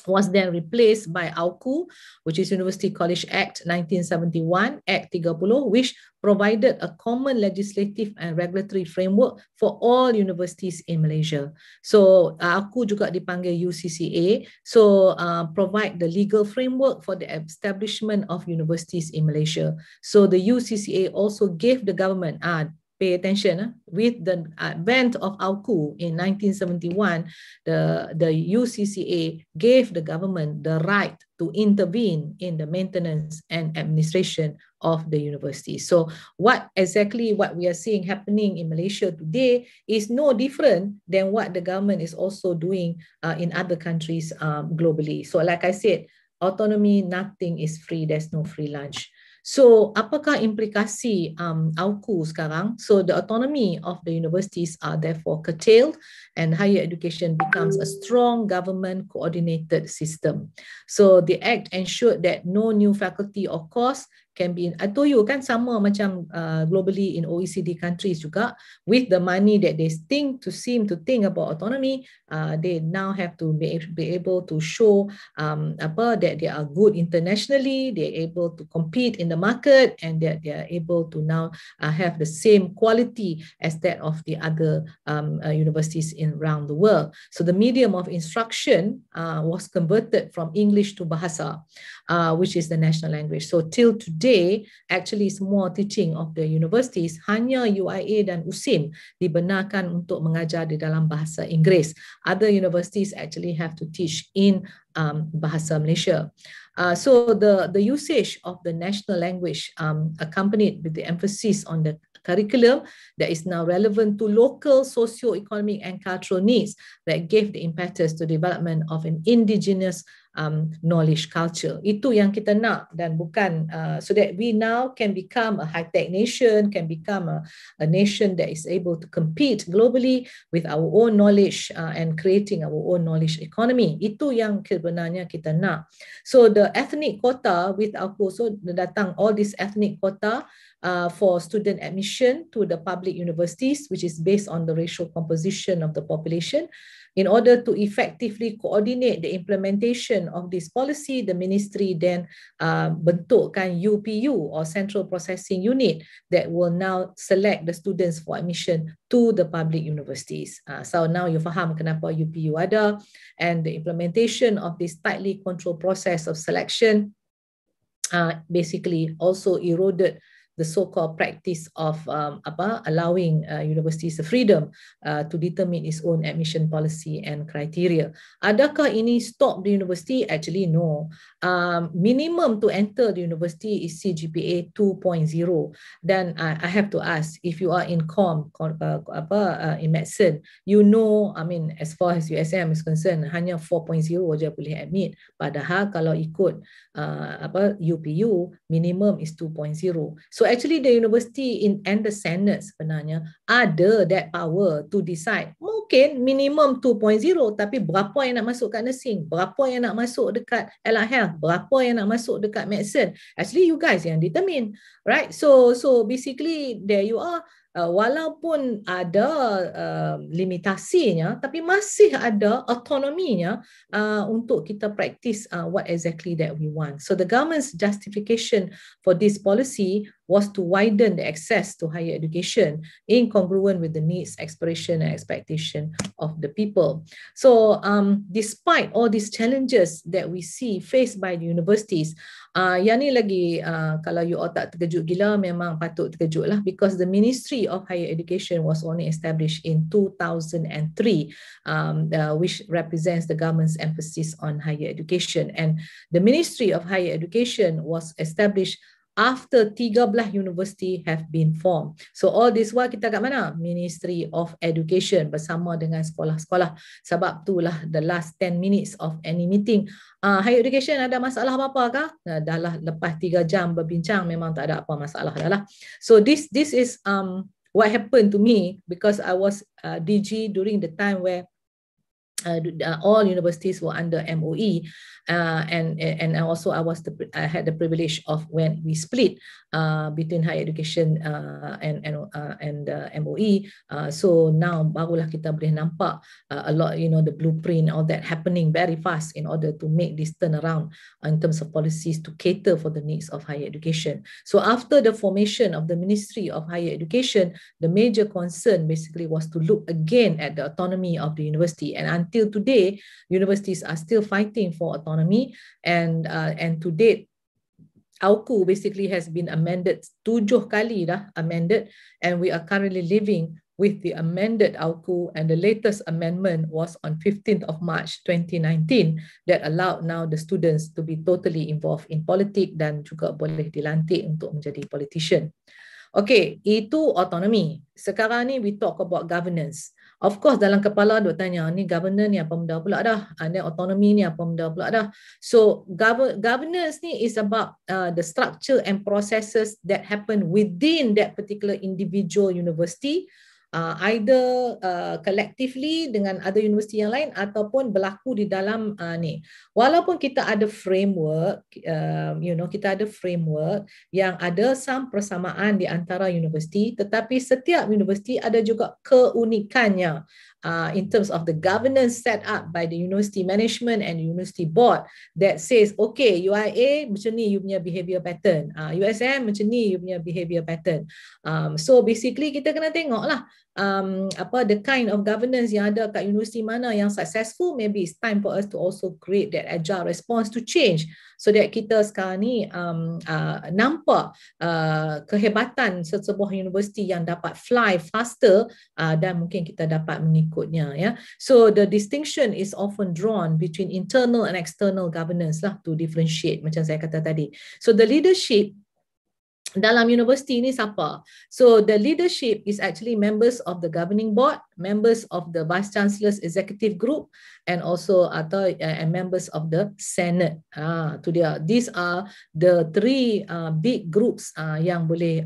was then replaced by AUKU, which is University College Act 1971, Act 30, which provided a common legislative and regulatory framework for all universities in Malaysia. So AUKU juga dipanggil UCCA, so provide the legal framework for the establishment of universities in Malaysia. So the UCCA also gave the government, pay attention, with the advent of AUKU in 1971, the UCCA gave the government the right to intervene in the maintenance and administration of the university. So what we are seeing happening in Malaysia today is no different than what the government is also doing in other countries globally. So like I said, autonomy, nothing is free, there's no free lunch. So apakah implikasi AUKU sekarang? So the autonomy of the universities are therefore curtailed and higher education becomes a strong government coordinated system. So the act ensured that no new faculty or course can be, I told you kan sama macam globally in OECD countries juga, with the money that they seem to think about autonomy, they now have to be able to show that they are good internationally, they're able to compete in the market, and that they are able to now have the same quality as that of the other universities around the world. So the medium of instruction was converted from English to Bahasa, which is the national language. So till today, actually semua teaching of the universities, hanya UIA dan USIM dibenarkan untuk mengajar di dalam bahasa Inggeris. Other universities actually have to teach in bahasa Malaysia. So the usage of the national language accompanied with the emphasis on the curriculum that is now relevant to local socio-economic and cultural needs that gave the impetus to development of an indigenous knowledge culture. Itu yang kita nak, dan bukan so that we now can become a high-tech nation, can become a nation that is able to compete globally with our own knowledge and creating our own knowledge economy. Itu yang sebenarnya kita nak. So the ethnic quota with AUKU, so datang all this ethnic quota for student admission to the public universities, which is based on the racial composition of the population. In order to effectively coordinate the implementation of this policy, the ministry then bentukkan UPU or Central Processing Unit that will now select the students for admission to the public universities. So now you faham kenapa UPU ada, and the implementation of this tightly controlled process of selection basically also eroded the so-called practice of allowing universities the freedom to determine its own admission policy and criteria. Adakah ini stop the university? Actually, no. Minimum to enter the university is CGPA 2.0. Then I have to ask, if you are in in medicine, you know, I mean, as far as USM is concerned, hanya 4.0 je boleh admit. Padahal kalau ikut UPU, minimum is 2.0. So actually the university and the Senate sebenarnya ada that power to decide. Mungkin minimum 2.0, tapi berapa yang nak masuk kat nursing, berapa yang nak masuk dekat allied health, berapa yang nak masuk dekat medicine. Actually you guys yang determine, right? So basically there you are. Walaupun ada limitasinya, tapi masih ada autonominya untuk kita practice what exactly that we want. So the government's justification for this policy was to widen the access to higher education incongruent with the needs, aspiration, and expectation of the people. So despite all these challenges that we see faced by the universities, yang ni lagi kalau you all tak terkejut gila, memang patut terkejut lah, because the Ministry of Higher Education was only established in 2003, which represents the government's emphasis on higher education. And the Ministry of Higher Education was established after 13 university have been formed. So all this while kita kat mana? Ministry of Education bersama dengan sekolah-sekolah. Sebab itulah the last 10 minutes of any meeting, higher education ada masalah apa-apa kah? Dah lah, lepas 3 jam berbincang memang tak ada apa masalah dah lah. So this is what happened to me, because I was DG during the time where all universities were under MOE, and also I had the privilege of when we split between higher education and MOE. So now barulah kita boleh nampak a lot, you know, the blueprint, all that happening very fast in order to make this turnaround in terms of policies to cater for the needs of higher education. So after the formation of the Ministry of Higher Education, the major concern basically was to look again at the autonomy of the university. And until today, universities are still fighting for autonomy, and to date, AUKU basically has been amended 7 kali dah amended, and we are currently living with the amended AUKU, and the latest amendment was on 15th of March 2019 that allowed now the students to be totally involved in politics dan juga boleh dilantik untuk menjadi politician. Okay, itu autonomy. Sekarang ni we talk about governance. Of course dalam kepala duk tanya, ni governance ni apa benda pula dah, dan autonomy ni apa benda pula dah. So governance ni is about the structure and processes that happen within that particular individual university, either collectively dengan other universiti yang lain ataupun berlaku di dalam ni. Walaupun kita ada framework, kita ada framework yang ada some persamaan di antara universiti, tetapi setiap universiti ada juga keunikannya in terms of the governance set up by the university management and university board that says, okay, UIA macam ni you punya behavior pattern, USM macam ni you punya behavior pattern. So basically kita kena tengok lah the kind of governance yang ada kat universiti mana yang successful. Maybe it's time for us to also create that agile response to change, so that kita sekarang ni nampak kehebatan sebuah universiti yang dapat fly faster dan mungkin kita dapat mengikutnya, ya. So the distinction is often drawn between internal and external governance lah, to differentiate macam saya kata tadi. So the leadership dalam universiti ni siapa? So the leadership is actually members of the governing board, members of the vice chancellor's executive group, and also and members of the senate. Tu dia. These are the three big groups yang boleh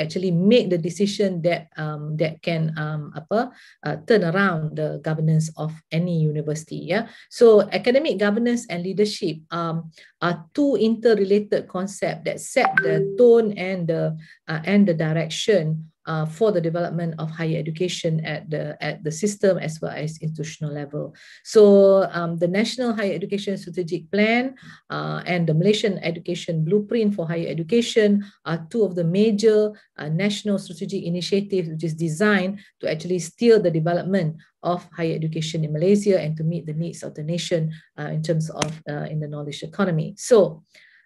actually make the decision that can turn around the governance of any university. Yeah. So academic governance and leadership are two interrelated concepts that set the tone and the direction for the development of higher education at the system as well as institutional level. So the National Higher Education Strategic Plan and the Malaysian Education Blueprint for Higher Education are two of the major national strategic initiatives which is designed to actually steer the development of higher education in Malaysia and to meet the needs of the nation in terms of in the knowledge economy. So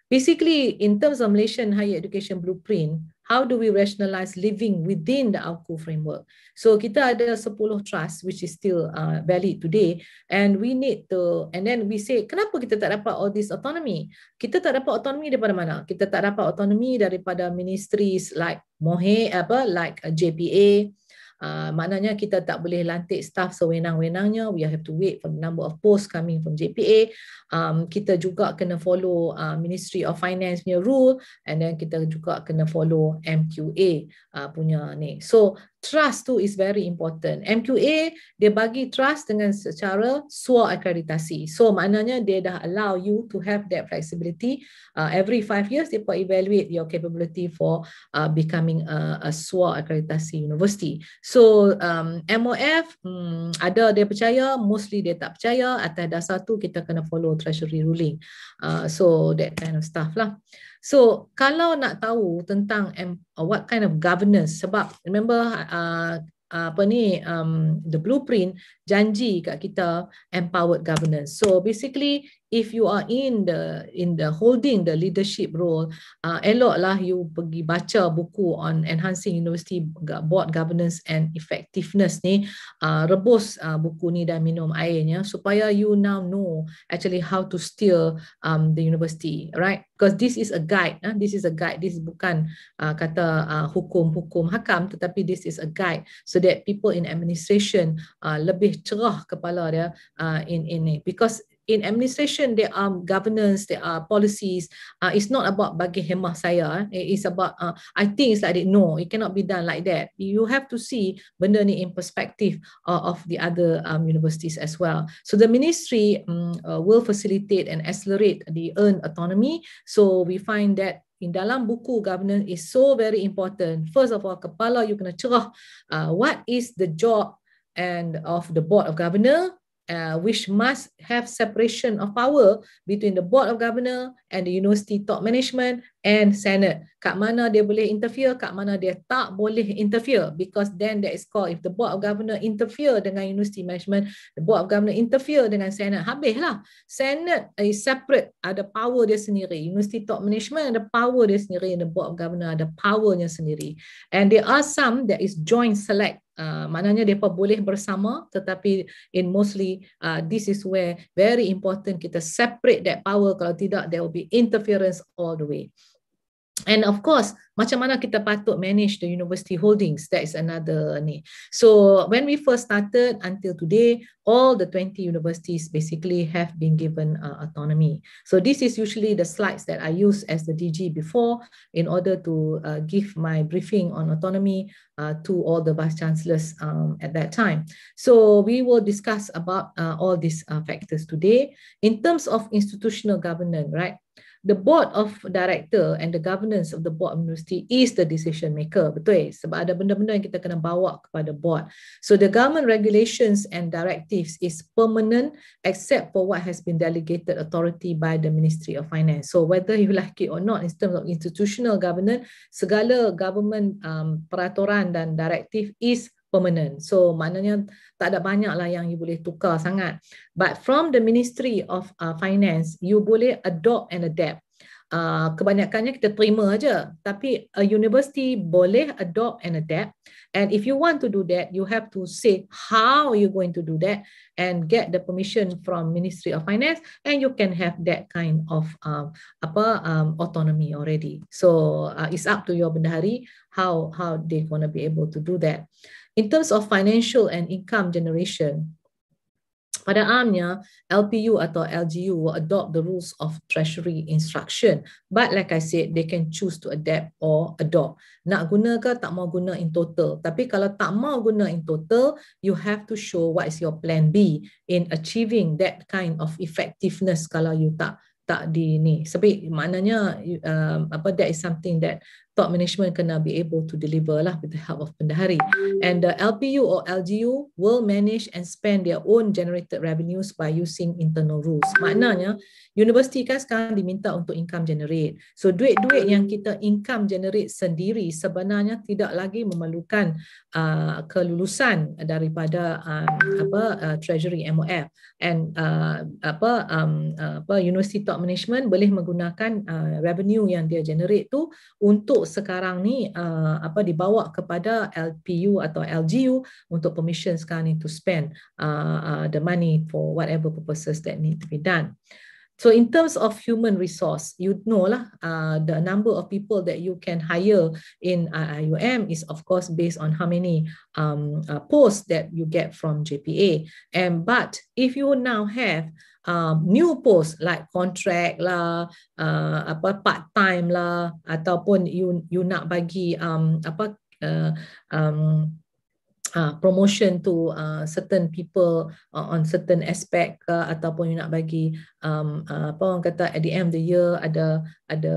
basically, in terms of Malaysian Higher Education Blueprint, how do we rationalize living within the AUKU framework? So kita ada 10 trust which is still valid today, and we need to, and then we say, kenapa kita tak dapat all this autonomy? Kita tak dapat autonomy daripada mana? Kita tak dapat autonomy daripada ministries like like JPA. Maknanya kita tak boleh lantik staff sewenang-wenangnya. We have to wait for the number of posts coming from JPA. Kita juga kena follow Ministry of Finance punya rule, and then kita juga kena follow MQA punya ni. So trust tu is very important. MQA dia bagi trust dengan secara SWA akreditasi. So maknanya dia dah allow you to have that flexibility. Every 5 years dia evaluate your capability for becoming a SWA akreditasi university. So MOF ada dia percaya, mostly dia tak percaya. Atas dasar tu kita kena follow treasury ruling. So that kind of stuff lah. So kalau nak tahu tentang what kind of governance, sebab remember the blueprint janji kat kita empowered governance. So basically if you are in the holding the leadership role, eloklah you pergi baca buku on enhancing university board governance and effectiveness ni, rebus buku ni dan minum airnya supaya you now know actually how to steer the university, right? Because this is a guide, this is bukan kata hukum hakam, tetapi this is a guide so that people in administration lebih cerah kepala dia in ini. Because in administration, there are governance, there are policies. It's not about bagi hemah saya. It's about, I think it's like that. No, it cannot be done like that. You have to see benda ni in perspective of the other universities as well. So the ministry will facilitate and accelerate the earned autonomy. So we find that in dalam buku governance is so very important. First of all, kepala you kena cerah. What is the job and of the board of governor? Which must have separation of power between the board of governor and the university top management and senate. Kat mana dia boleh interfere, kat mana dia tak boleh interfere, because then that is called, if the board of governor interfere dengan university management, the board of governor interfere dengan senate, habislah. Senate is separate, ada power dia sendiri. University top management ada power dia sendiri, and the board of governor ada powernya sendiri. And there are some that is joint select. Maknanya mereka boleh bersama, tetapi in mostly this is where very important kita separate that power. Kalau tidak, there will be interference all the way. And of course, macam mana kita patut manage the university holdings, that is another ni. So when we first started until today, all the 20 universities basically have been given autonomy. So this is usually the slides that I use as the DG before in order to give my briefing on autonomy to all the vice chancellors at that time. So we will discuss about all these factors today. In terms of institutional governance, right? The board of director and the governance of the board of university is the decision maker, betul? Sebab ada benda-benda yang kita kena bawa kepada board. So the government regulations and directives is permanent except for what has been delegated authority by the Ministry of Finance. So whether you like it or not, in terms of institutional governance, segala government peraturan dan direktif is permanent. So maknanya tak ada banyak lah yang you boleh tukar sangat. But from the Ministry of Finance, you boleh adopt and adapt. Kebanyakannya kita terima aja. Tapi a university boleh adopt and adapt. And if you want to do that, you have to say how you're going to do that and get the permission from Ministry of Finance, and you can have that kind of autonomy already. So it's up to your bendahari how they're going to be able to do that. In terms of financial and income generation, pada amnya, LPU atau LGU will adopt the rules of treasury instruction. But like I said, they can choose to adapt or adopt. Nak guna ke tak mau guna in total. Tapi kalau tak mau guna in total, you have to show what is your plan B in achieving that kind of effectiveness kalau you tak di ni. Sebab maknanya that is something that top management kena be able to deliver lah with the help of bendahari. And the LPU or LGU will manage and spend their own generated revenues by using internal rules. Maknanya universiti kan sekarang diminta untuk income generate. So duit-duit yang kita income generate sendiri sebenarnya tidak lagi memerlukan kelulusan daripada treasury MOF. And university top management boleh menggunakan revenue yang dia generate tu untuk sekarang ni dibawa kepada LPU atau LGU untuk permission sekarang ni to spend the money for whatever purposes that need to be done. So in terms of human resource, you know lah, the number of people that you can hire in IUM is of course based on how many posts that you get from JPA. But if you now have new posts like contract lah, part time lah, ataupun you nak bagi promotion to certain people on certain aspect ke, ataupun you nak bagi orang kata at the end of the year ada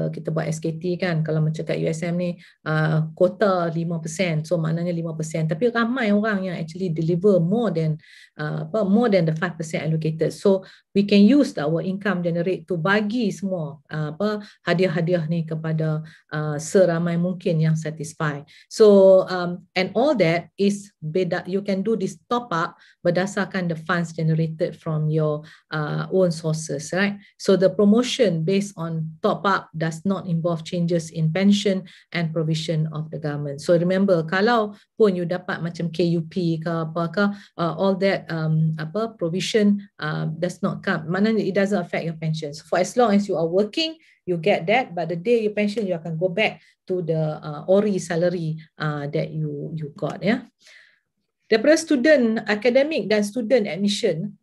kita buat SKT kan, kalau macam kat USM ni quota 5%, so maknanya 5%, tapi ramai orang yang actually deliver more than the 5% allocated. So we can use our income generate to bagi semua hadiah-hadiah ni kepada seramai mungkin yang satisfy. So and all that is beda, you can do this top up berdasarkan the funds generated from your own sources, right? So the promotion based on top up does not involve changes in pension and provision of the government. So remember, kalau pun you dapat macam KUP ke apakah, all that provision does not come, maknanya it doesn't affect your pensions. For as long as you are working, you get that, but the day you pension, you akan go back to the ORI salary that you got, yeah. Daripada student academic dan student admission,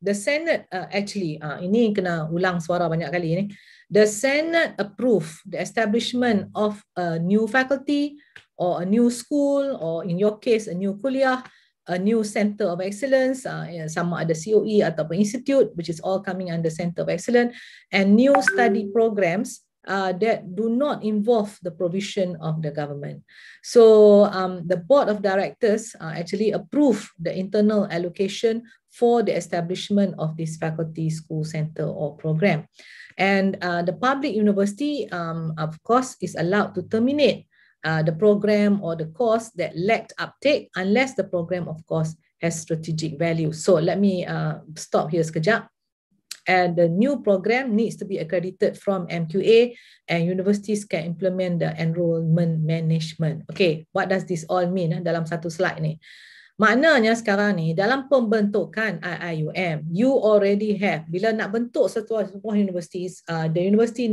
the Senate actually, ini kena ulang suara banyak kali ni. The Senate approved the establishment of a new faculty or a new school, or in your case a new kuliah, a new center of excellence, sama ada COE ataupun institute, which is all coming under center of excellence, and new study programs that do not involve the provision of the government. So the board of directors actually approved the internal allocation for the establishment of this faculty, school, center or program. And the public university, of course, is allowed to terminate the program or the course that lacked uptake unless the program, of course, has strategic value. So let me stop here sekejap. And the new program needs to be accredited from MQA, and universities can implement the enrollment management. Okay, what does this all mean dalam satu slide ni? Maknanya sekarang ni dalam pembentukan IIUM, you already have, bila nak bentuk sebuah universities, the university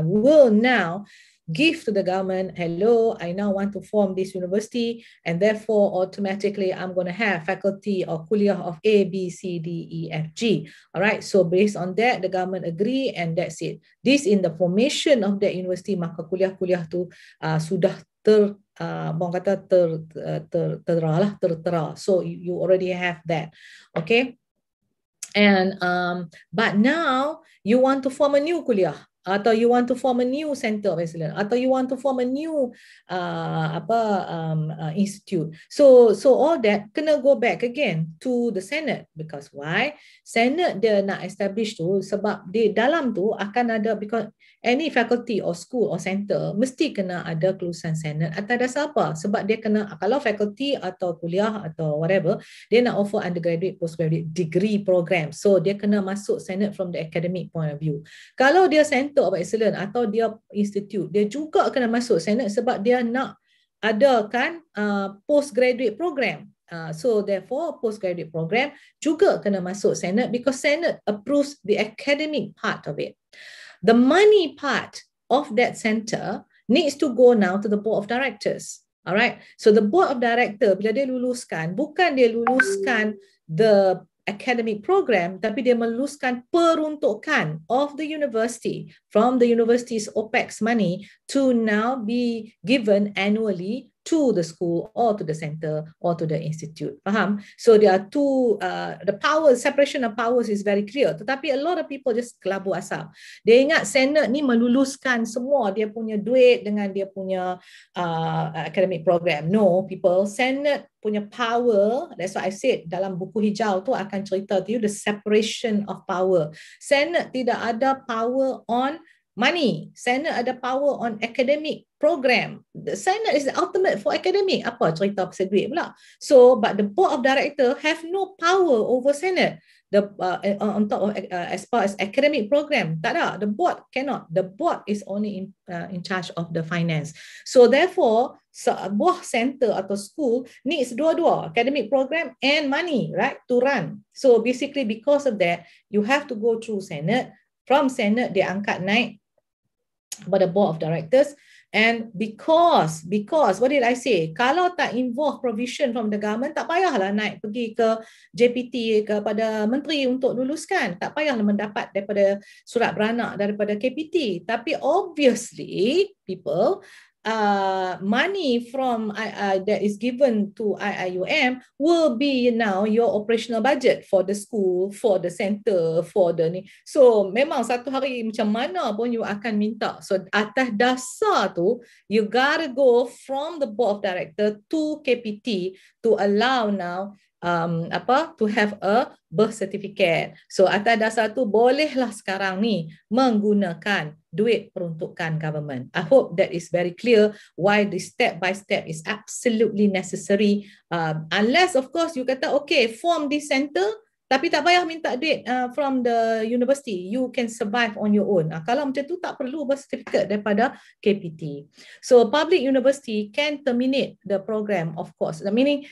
will now give to the government, hello, I now want to form this university, and therefore automatically I'm going to have faculty or kuliah of A, B, C, D, E, F, G. All right, so based on that, the government agree and that's it. This in the formation of that university, maka kuliah-kuliah tu sudah tertera. So you already have that. Okay. And but now you want to form a new kuliah, atau you want to form a new center of excellence, atau you want to form a new institute. So all that kena go back again to the Senate, because why? Senate dia nak establish tu sebab di dalam tu akan ada, because any faculty or school or center mesti kena ada kelulusan Senate atas dasar apa? Sebab dia kena, kalau faculty atau kuliah atau whatever, dia nak offer undergraduate, postgraduate degree program. So dia kena masuk Senate from the academic point of view. Kalau dia Center of Excellence atau dia institute, dia juga kena masuk Senate sebab dia nak adakan postgraduate program. So therefore postgraduate program juga kena masuk Senate, because Senate approves the academic part of it. The money part of that center needs to go now to the board of directors. All right. So the board of director bila dia luluskan, bukan dia luluskan the academic program, tapi dia meluluskan peruntukan of the university from the university's OPEX money to now be given annually to the school or to the center or to the institute. Faham? So there are two, the power, separation of powers is very clear. Tetapi a lot of people just kelabu asap. Dia ingat Senate ni meluluskan semua dia punya duit dengan dia punya academic program. No, people, Senate punya power, that's what I said, dalam buku hijau tu akan cerita to you the separation of power. Senate tidak ada power on money. Senate ada power on academic program. The Senate is the ultimate for academic. Apa cerita pasal duit pula? So, but the board of director have no power over Senate. The on top of as far as academic program, tak ada. The board cannot. The board is only in charge of the finance. So therefore, sebuah center atau school needs dua-dua, academic program and money, right, to run. So basically, because of that, you have to go through Senate. From Senate, dia angkat naik pada board of directors. And because what did I say? Kalau tak involve provision from the government, tak payahlah naik pergi ke JPT, kepada menteri untuk luluskan. Tak payahlah mendapat daripada surat beranak daripada KPT. Tapi obviously, people, money from that is given to IIUM will be now your operational budget for the school, for the center, for the ni. So memang satu hari macam mana pun you akan minta. So atas dasar tu, you gotta go from the board of director to KPT to allow now to have a birth certificate. So atas dasar tu bolehlah sekarang ni menggunakan duit peruntukan government. I hope that is very clear why the step by step is absolutely necessary. Unless of course you kata okay, form this center tapi tak payah minta duit from the university. You can survive on your own. Kalau macam tu tak perlu birth certificate daripada KPT. So public university can terminate the program, of course. Meaning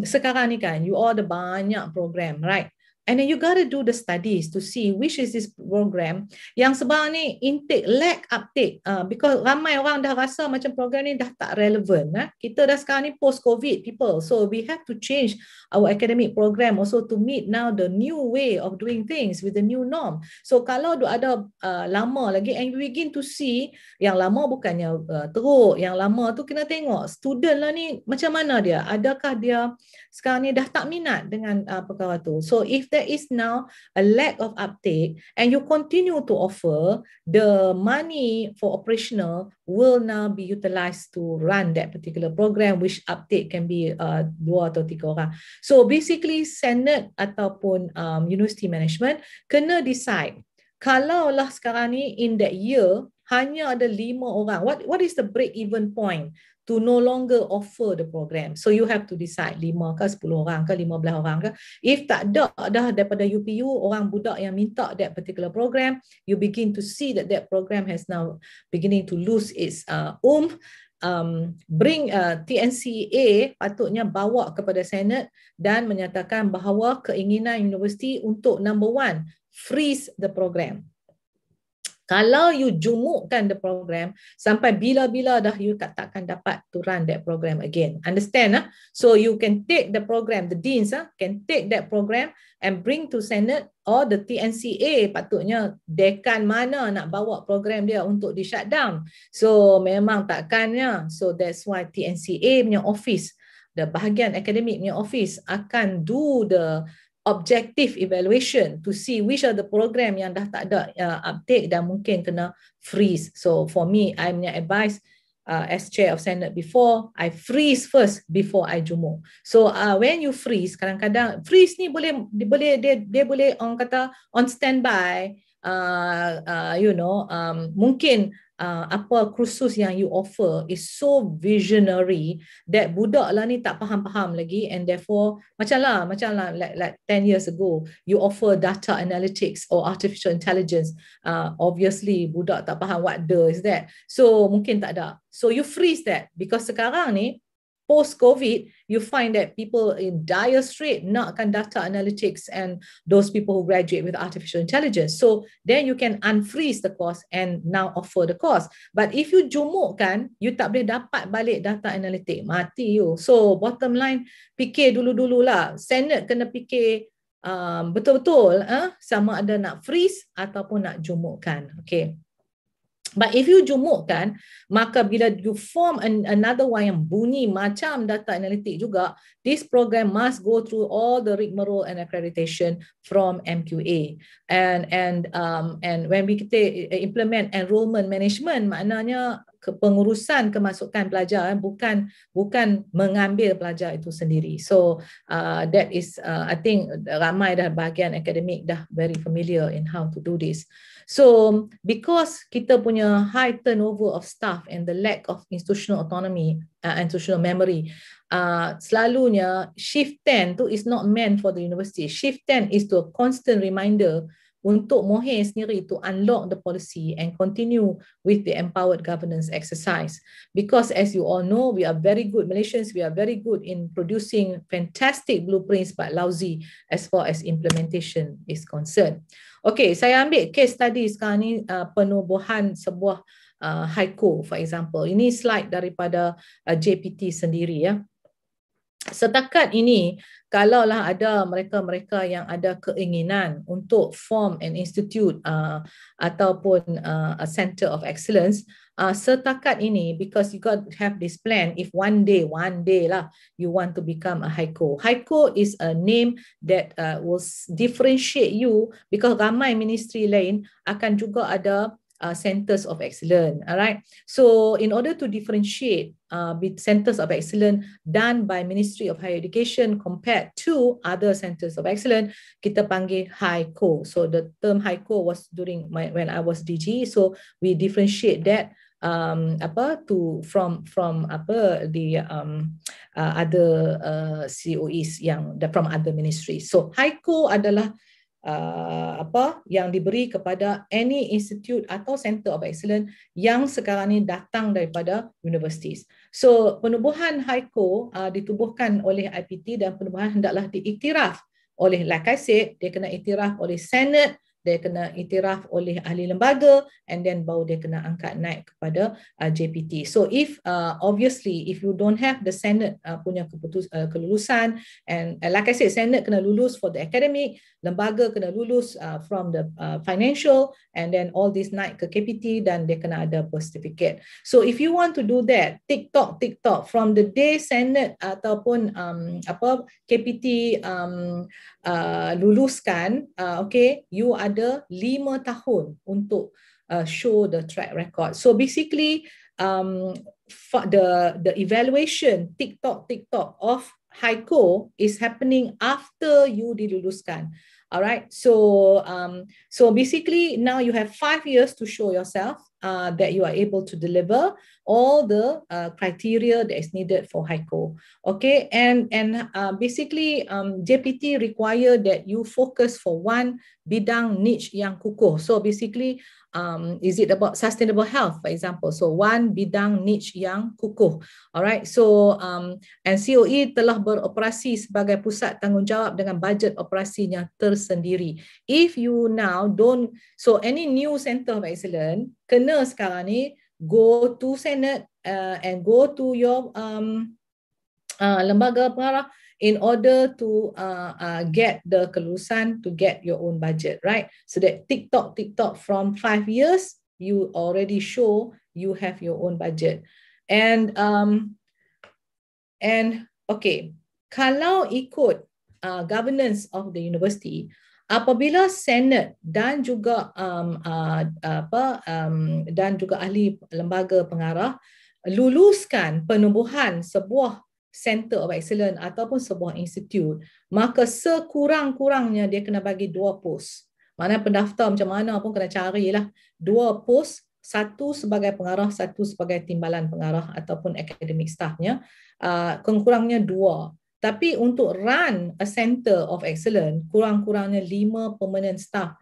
sekarang ni kan, you all ada banyak program, right? And then you gotta do the studies to see which is this program yang sebenarnya ni intake, lack uptake. Because ramai orang dah rasa macam program ni dah tak relevan. Kita dah sekarang ni post-COVID people. So we have to change our academic program also to meet now the new way of doing things with the new norm. So kalau ada lama lagi, and we begin to see yang lama bukannya teruk. Yang lama tu kena tengok student lah ni macam mana dia. Adakah dia sekarang ni dah tak minat dengan perkara tu. So if there is now a lack of uptake and you continue to offer, the money for operational will now be utilized to run that particular program, which uptake can be 2 atau 3 orang. So basically Senate ataupun university management kena decide, kalaulah sekarang ni in that year hanya ada 5 orang, what is the break even point to no longer offer the program? So you have to decide 5 ke 10 orang ke 15 orang ke. If tak ada dah daripada UPU orang budak yang minta that particular program, you begin to see that that program has now beginning to lose its oomph. bring TNCA patutnya bawa kepada Senate dan menyatakan bahawa keinginan universiti untuk number one, freeze the program. Kalau you jumukkan the program, sampai bila-bila dah you takkan dapat to run that program again. Understand? So you can take the program, the deans can take that program and bring to Senate, or the TNCA patutnya dekan mana nak bawa program dia untuk di shutdown. So memang takkannya. So that's why TNCA punya office, the bahagian akademik punya office akan do the objective evaluation to see which are the program yang dah tak ada update dan mungkin kena freeze. So for me, I punya advice as chair of Senate before, I freeze first before I jumuk. So when you freeze, kadang-kadang freeze ni dia boleh orang kata on standby. Mungkin apa kursus yang you offer is so visionary that budak lah ni tak faham-faham lagi, and therefore macam like 10 years ago you offer data analytics or artificial intelligence, obviously budak tak faham what is that, so mungkin tak ada. So you freeze that, because sekarang ni post-COVID, you find that people in dire strait nakkan data analytics and those people who graduate with artificial intelligence. So then you can unfreeze the course and now offer the course. But if you jumukkan, you tak boleh dapat balik data analytics, mati you. So bottom line, fikir dulu-dululah. Senate kena fikir betul-betul sama ada nak freeze ataupun nak jumukkan. Okay. But if you jumukkan, maka bila you form another one yang bunyi macam data analytic juga, this program must go through all the rigmarole and accreditation from MQA. And when we implement enrollment management, maknanya pengurusan kemasukan pelajar, bukan mengambil pelajar itu sendiri. So that is I think ramai dah bahagian akademik dah very familiar in how to do this. So because kita punya high turnover of staff and the lack of institutional autonomy, institutional memory, selalunya shift 10 tu is not meant for the university. Shift 10 is to a constant reminder untuk Mohe sendiri to unlock the policy and continue with the empowered governance exercise. Because as you all know, we are very good, Malaysians, we are very good in producing fantastic blueprints but lousy as far as implementation is concerned. Okay, saya ambil case study sekarang ni, penubuhan sebuah HICO for example. Ini slide daripada JPT sendiri ya. Setakat ini, kalaulah ada mereka-mereka yang ada keinginan untuk form an institute ataupun a center of excellence, setakat ini, because you got to have this plan, if one day lah, you want to become a HICO. HICO is a name that will differentiate you, because ramai ministry lain akan juga ada centers of excellence. Alright, so in order to differentiate with centers of excellence done by Ministry of Higher Education compared to other centers of excellence, kita panggil HICO. So the term HICO was during when I was DG, so we differentiate that from the other COEs yang from other ministries. So HICO adalah yang diberi kepada any institute atau center of excellence yang sekarang ni datang daripada universities. So penubuhan HICO ditubuhkan oleh IPT dan penubuhan hendaklah diiktiraf oleh, like I said, dia kena iktiraf oleh Senate, dia kena iktiraf oleh ahli lembaga, and then baru dia kena angkat naik kepada JPT. So if obviously if you don't have the Senate punya kelulusan, and like I said, Senate kena lulus for the academic, lembaga kena lulus from the financial, and then all this naik ke KPT dan dia kena ada birth certificate. So if you want to do that, TikTok from the day Senate ataupun KPT luluskan, okay, you ada 5 tahun untuk show the track record. So basically the evaluation TikTok of HICO is happening after you diluluskan. All right, so basically now you have 5 years to show yourself that you are able to deliver all the criteria that is needed for HICO. Okay, and basically JPT require that you focus for one bidang niche yang kukuh. So basically is it about sustainable health, for example? So one bidang niche yang kukuh. Alright, so and COE telah beroperasi sebagai pusat tanggungjawab dengan bajet operasinya tersendiri. If you now don't, so any new center of excellence kena sekarang ni go to Senate and go to your lembaga pengarah in order to get the kelulusan to get your own budget, right? So that TikTok from 5 years, you already show you have your own budget. And okay, kalau ikut governance of the university, apabila Senate dan juga dan juga ahli lembaga pengarah luluskan penubuhan sebuah Center of Excellence ataupun sebuah institut, maka sekurang-kurangnya dia kena bagi 2 pos. Mana pendaftar macam mana pun kena carilah 2 pos, satu sebagai pengarah, satu sebagai timbalan pengarah ataupun academic staffnya, kurang-kurangnya 2. Tapi untuk run a Center of Excellence, kurang-kurangnya 5 permanent staff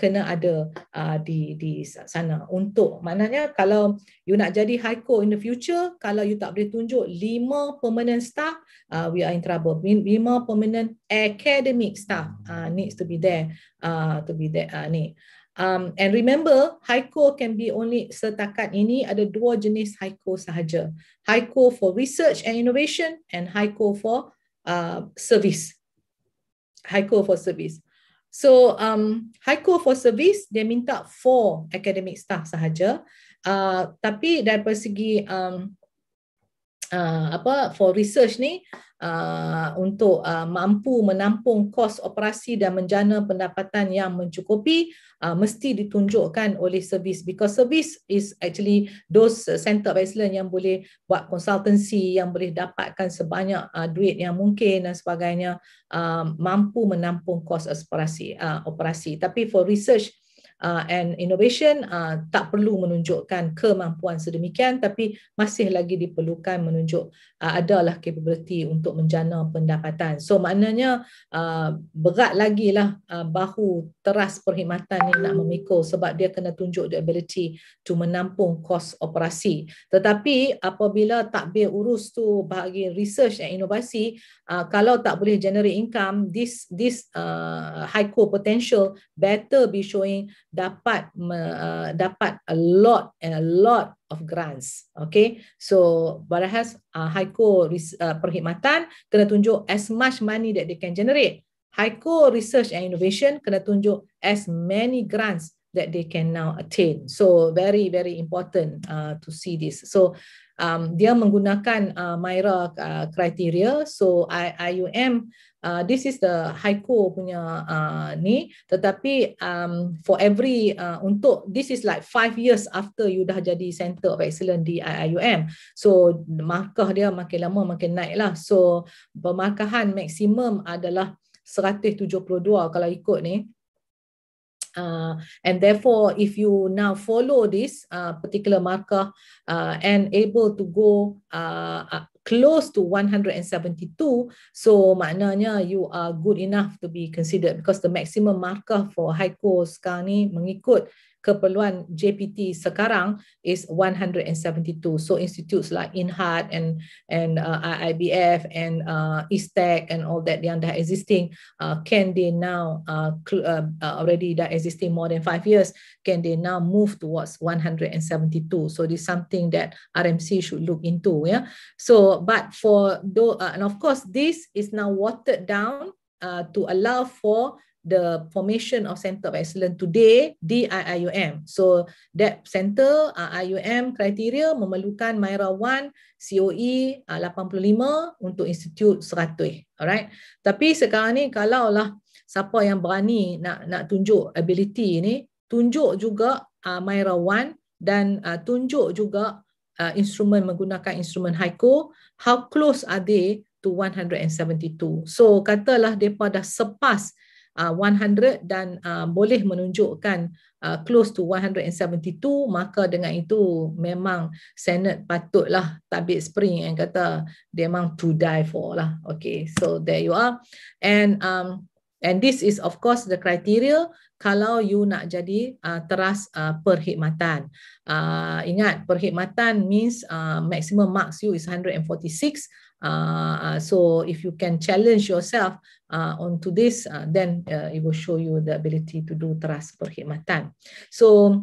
kena ada di sana. Untuk maknanya kalau you nak jadi high court in the future, kalau you tak boleh tunjuk 5 permanent staff, we are in trouble. 5 permanent academic staff needs to be there ni. And remember, high court can be only, setakat ini ada 2 jenis high court sahaja. High court for research and innovation and high court for service. High court for service. So high court for service dia minta 4 academic staff sahaja, tapi dari segi for research ni untuk mampu menampung kos operasi dan menjana pendapatan yang mencukupi, mesti ditunjukkan oleh servis, because service is actually those center of excellence yang boleh buat consultancy, yang boleh dapatkan sebanyak duit yang mungkin dan sebagainya, mampu menampung kos operasi. Tapi for research and innovation tak perlu menunjukkan kemampuan sedemikian, tapi masih lagi diperlukan menunjuk adalah capability untuk menjana pendapatan. So maknanya berat lagi lah bahu teras perkhidmatan ni nak memikul, sebab dia kena tunjuk the ability to menampung kos operasi. Tetapi apabila takbir urus tu bagi research and inovasi, kalau tak boleh generate income, this high core potential better be showing dapat a lot of grants. Okay, so padahal high core perkhidmatan kena tunjuk as much money that they can generate. High core research and innovation kena tunjuk as many grants that they can now attain. So very important to see this. So dia menggunakan MIRA criteria. So IUM, this is the high core punya ni, tetapi for every untuk this is like 5 years after you dah jadi Center of Excellence di IUM. So markah dia makin lama makin naik lah. So pemarkahan maksimum adalah 172 kalau ikut ni. And therefore, if you now follow this particular marker and able to go close to 172, so maknanya you are good enough to be considered, because the maximum marker for high court sekarang ni mengikut keperluan JPT sekarang is 172. So institutes like INHAT and IBF and ISTEC and all that yang dah existing, can they now already dah existing more than 5 years, can they now move towards 172? So this is something that RMC should look into, yeah. So but for and of course this is now watered down to allow for the formation of Center of Excellence today di IUM. So that center IUM criteria memerlukan MIRA 1, COE 85 untuk institut 100. Alright. Tapi sekarang ni kalaulah siapa yang berani nak tunjuk ability ni, tunjuk juga MIRA 1 dan tunjuk juga instrumen menggunakan instrumen HICO, how close are they to 172. So katalah mereka dah sepas 100 dan boleh menunjukkan close to 172, maka dengan itu memang Senate patutlah tabik spring yang kata dia memang to die for lah. Okay, so there you are. And this is of course the criteria kalau you nak jadi teras perkhidmatan. Ingat, perkhidmatan means maximum marks you is 146. So if you can challenge yourself onto this, then it will show you the ability to do teras perkhidmatan. So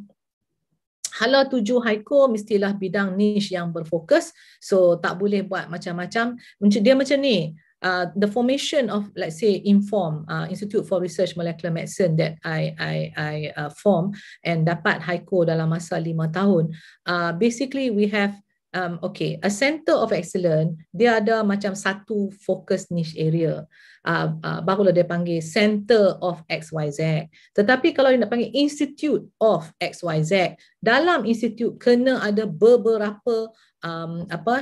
hala 7 haiko mestilah bidang niche yang berfokus. So tak boleh buat macam-macam. Dia macam ni. The formation of, let's say, INFORM, Institute for Research Molecular Medicine that I form and dapat haiko dalam masa 5 tahun. Basically, we have okay, a center of excellence, dia ada macam satu focus niche area. Barulah dia panggil Center of XYZ. Tetapi kalau dia nak panggil Institute of XYZ, dalam institute kena ada beberapa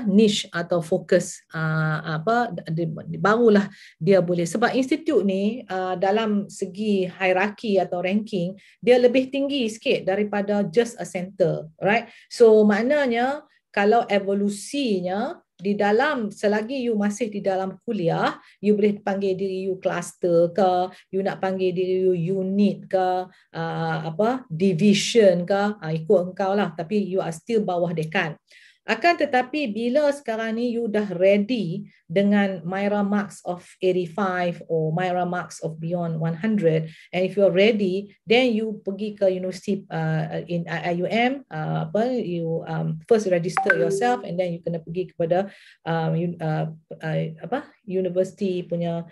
niche atau fokus barulah dia boleh, sebab institut ni dalam segi hierarki atau ranking dia lebih tinggi sikit daripada just a center, right? So maknanya kalau evolusinya di dalam, selagi you masih di dalam kuliah, you boleh panggil diri you cluster ke, you nak panggil diri you unit ke, division ke, ikut engkau lah, tapi you are still bawah dekan. Akan tetapi bila sekarang ni you dah ready dengan Myra marks of 85 or Myra marks of beyond 100, and if you're ready, then you pergi ke university in IUM, you first register yourself, and then you kena pergi kepada university punya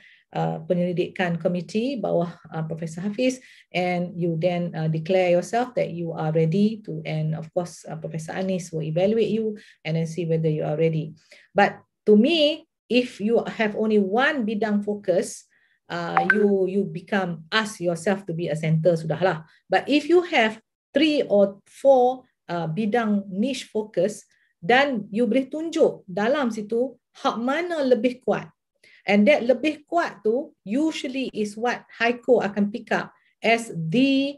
penyelidikan komiti bawah Profesor Hafiz, and you then declare yourself that you are ready to, and of course Professor Anis will evaluate you and then see whether you are ready. But to me, if you have only one bidang focus, you become, ask yourself to be a center sudahlah. But if you have 3 or 4 bidang niche focus, dan you boleh tunjuk dalam situ hak mana lebih kuat. And that lebih kuat tu usually is what haiko akan pick up as the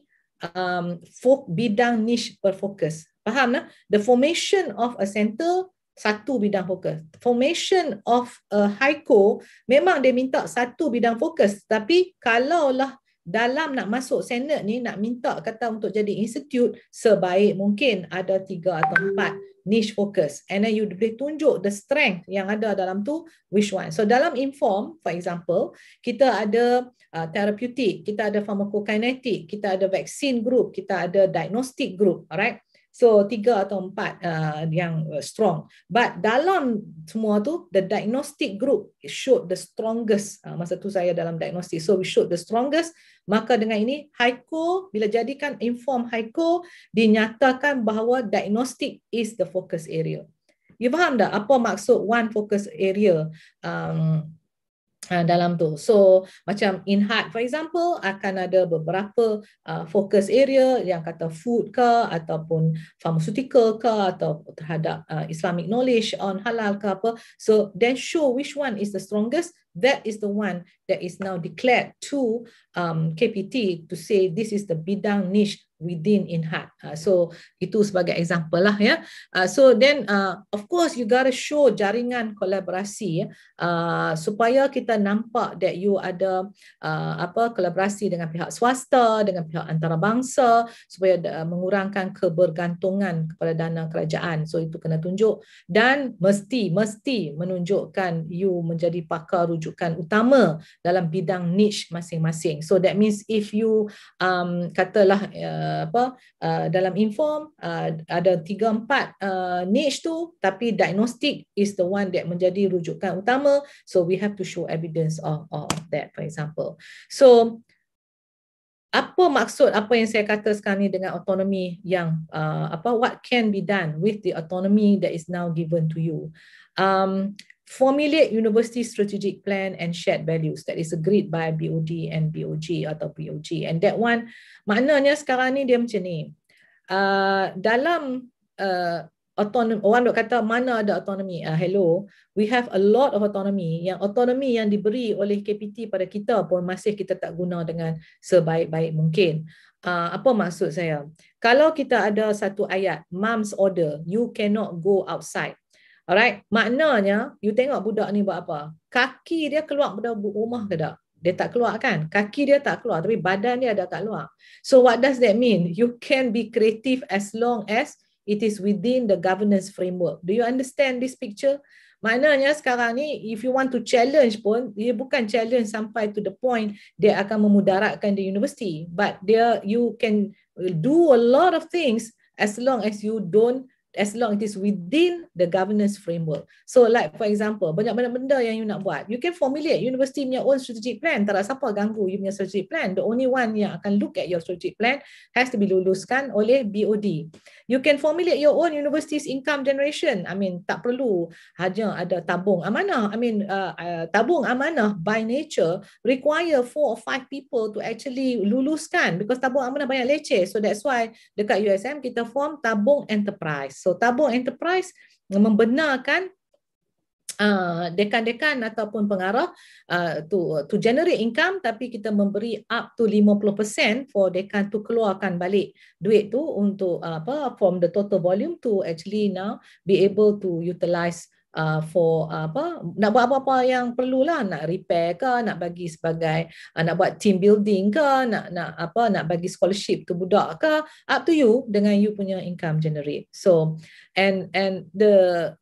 bidang niche berfokus. Faham tak? The formation of a center, satu bidang fokus. Formation of a haiko memang dia minta satu bidang fokus, tapi kalaulah dalam nak masuk senate ni nak minta kata untuk jadi institute, sebaik mungkin ada 3 atau 4 niche focus, and then you boleh tunjuk the strength yang ada dalam tu, which one. So dalam INFORM, for example, kita ada therapeutic, kita ada pharmacokinetic, kita ada vaccine group, kita ada diagnostic group, alright? So 3 atau 4 yang strong. But dalam semua tu, the diagnostic group showed the strongest. Masa tu saya dalam diagnostic, so we showed the strongest. Maka dengan ini, haiko, bila jadikan INFORM haiko, dinyatakan bahawa diagnostic is the focus area. You faham tak apa maksud one focus area dalam tu? So macam INHAT for example akan ada beberapa focus area yang kata food ke, ataupun pharmaceutical ke, atau terhadap Islamic knowledge on halal ke apa. So then show which one is the strongest. That is the one that is now declared to KPT to say this is the bidang niche within INHAT. So itu sebagai example lah ya. So then of course you gotta show jaringan kolaborasi supaya kita nampak that you ada kolaborasi dengan pihak swasta, dengan pihak antarabangsa, supaya mengurangkan kebergantungan kepada dana kerajaan. So itu kena tunjuk, dan mesti menunjukkan you menjadi pakar rujukan utama dalam bidang niche masing-masing. So that means if you katalah dalam INFORM ada 3-4 niche tu, tapi diagnostic is the one that menjadi rujukan utama, so we have to show evidence of that, for example. So apa maksud apa yang saya kata sekarang ni dengan autonomy yang what can be done with the autonomy that is now given to you? Formulate university strategic plan and shared values that is agreed by BOD and BOG atau BOG. And that one, maknanya sekarang ni dia macam ni. Dalam autonomy, orang duk kata mana ada autonomy. Hello, we have a lot of autonomy. Yang autonomy yang diberi oleh KPT pada kita pun masih kita tak guna dengan sebaik-baik mungkin. Apa maksud saya? Kalau kita ada satu ayat, mom's order, you cannot go outside. Alright, maknanya you tengok budak ni buat apa? Kaki dia keluar dari rumah ke tak? dia tak keluar kan? Kaki dia tak keluar, tapi badan dia ada kat luar. So what does that mean? You can be creative as long as it is within the governance framework. Do you understand this picture? Maknanya sekarang ni, if you want to challenge pun, dia bukan challenge sampai to the point dia akan memudaratkan the university. But you can do a lot of things as long as you don't, as long as it is within the governance framework. So like for example, banyak-banyak benda yang you nak buat. You can formulate university punya own strategic plan. Tak ada siapa ganggu you punya strategic plan. The only one yang akan look at your strategic plan has to be luluskan oleh BOD. You can formulate your own university's income generation. I mean, tak perlu hanya ada tabung amanah. I mean, tabung amanah by nature require 4 or 5 people to actually luluskan, because tabung amanah banyak leceh. So that's why dekat USM kita form tabung enterprise. So tabung enterprise membenarkan dekan-dekan ataupun pengarah to generate income, tapi kita memberi up to 50% for dekan to keluarkan balik duit tu untuk from the total volume to actually now be able to utilize for nak buat apa-apa yang perlulah, nak repair ke, nak bagi sebagai nak buat team building ke, nak bagi scholarship ke budak ke, up to you dengan you punya income generate. So and the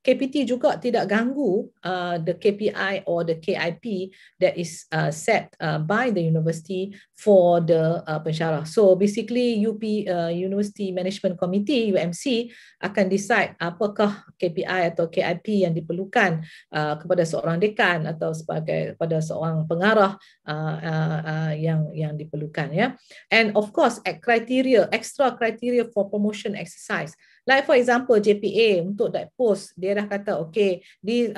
KPT juga tidak ganggu the KPI or the KIP that is set by the university for the pensyarah. So basically University Management Committee UMC akan decide apakah KPI atau KIP yang diperlukan kepada seorang dekan atau kepada seorang pengarah yang diperlukan, ya. And of course extra criteria for promotion exercise. Like for example JPA untuk that post, dia dah kata okay, dia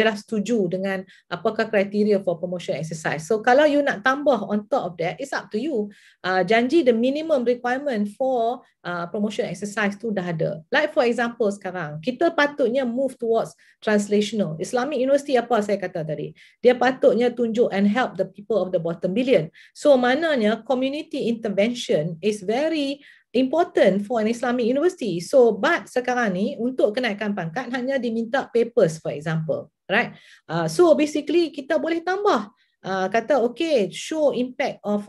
dah setuju dengan apakah kriteria for promotion exercise. So kalau you nak tambah on top of that, it's up to you. Janji the minimum requirement for promotion exercise tu dah ada. Like for example sekarang, kita patutnya move towards translational. Islamic University apa saya kata tadi? Dia patutnya tunjuk and help the people of the bottom billion. So maknanya community intervention is very important for an Islamic university. So but sekarang ni untuk kenaikan pangkat hanya diminta papers, for example, right? So basically kita boleh tambah kata okay, show impact of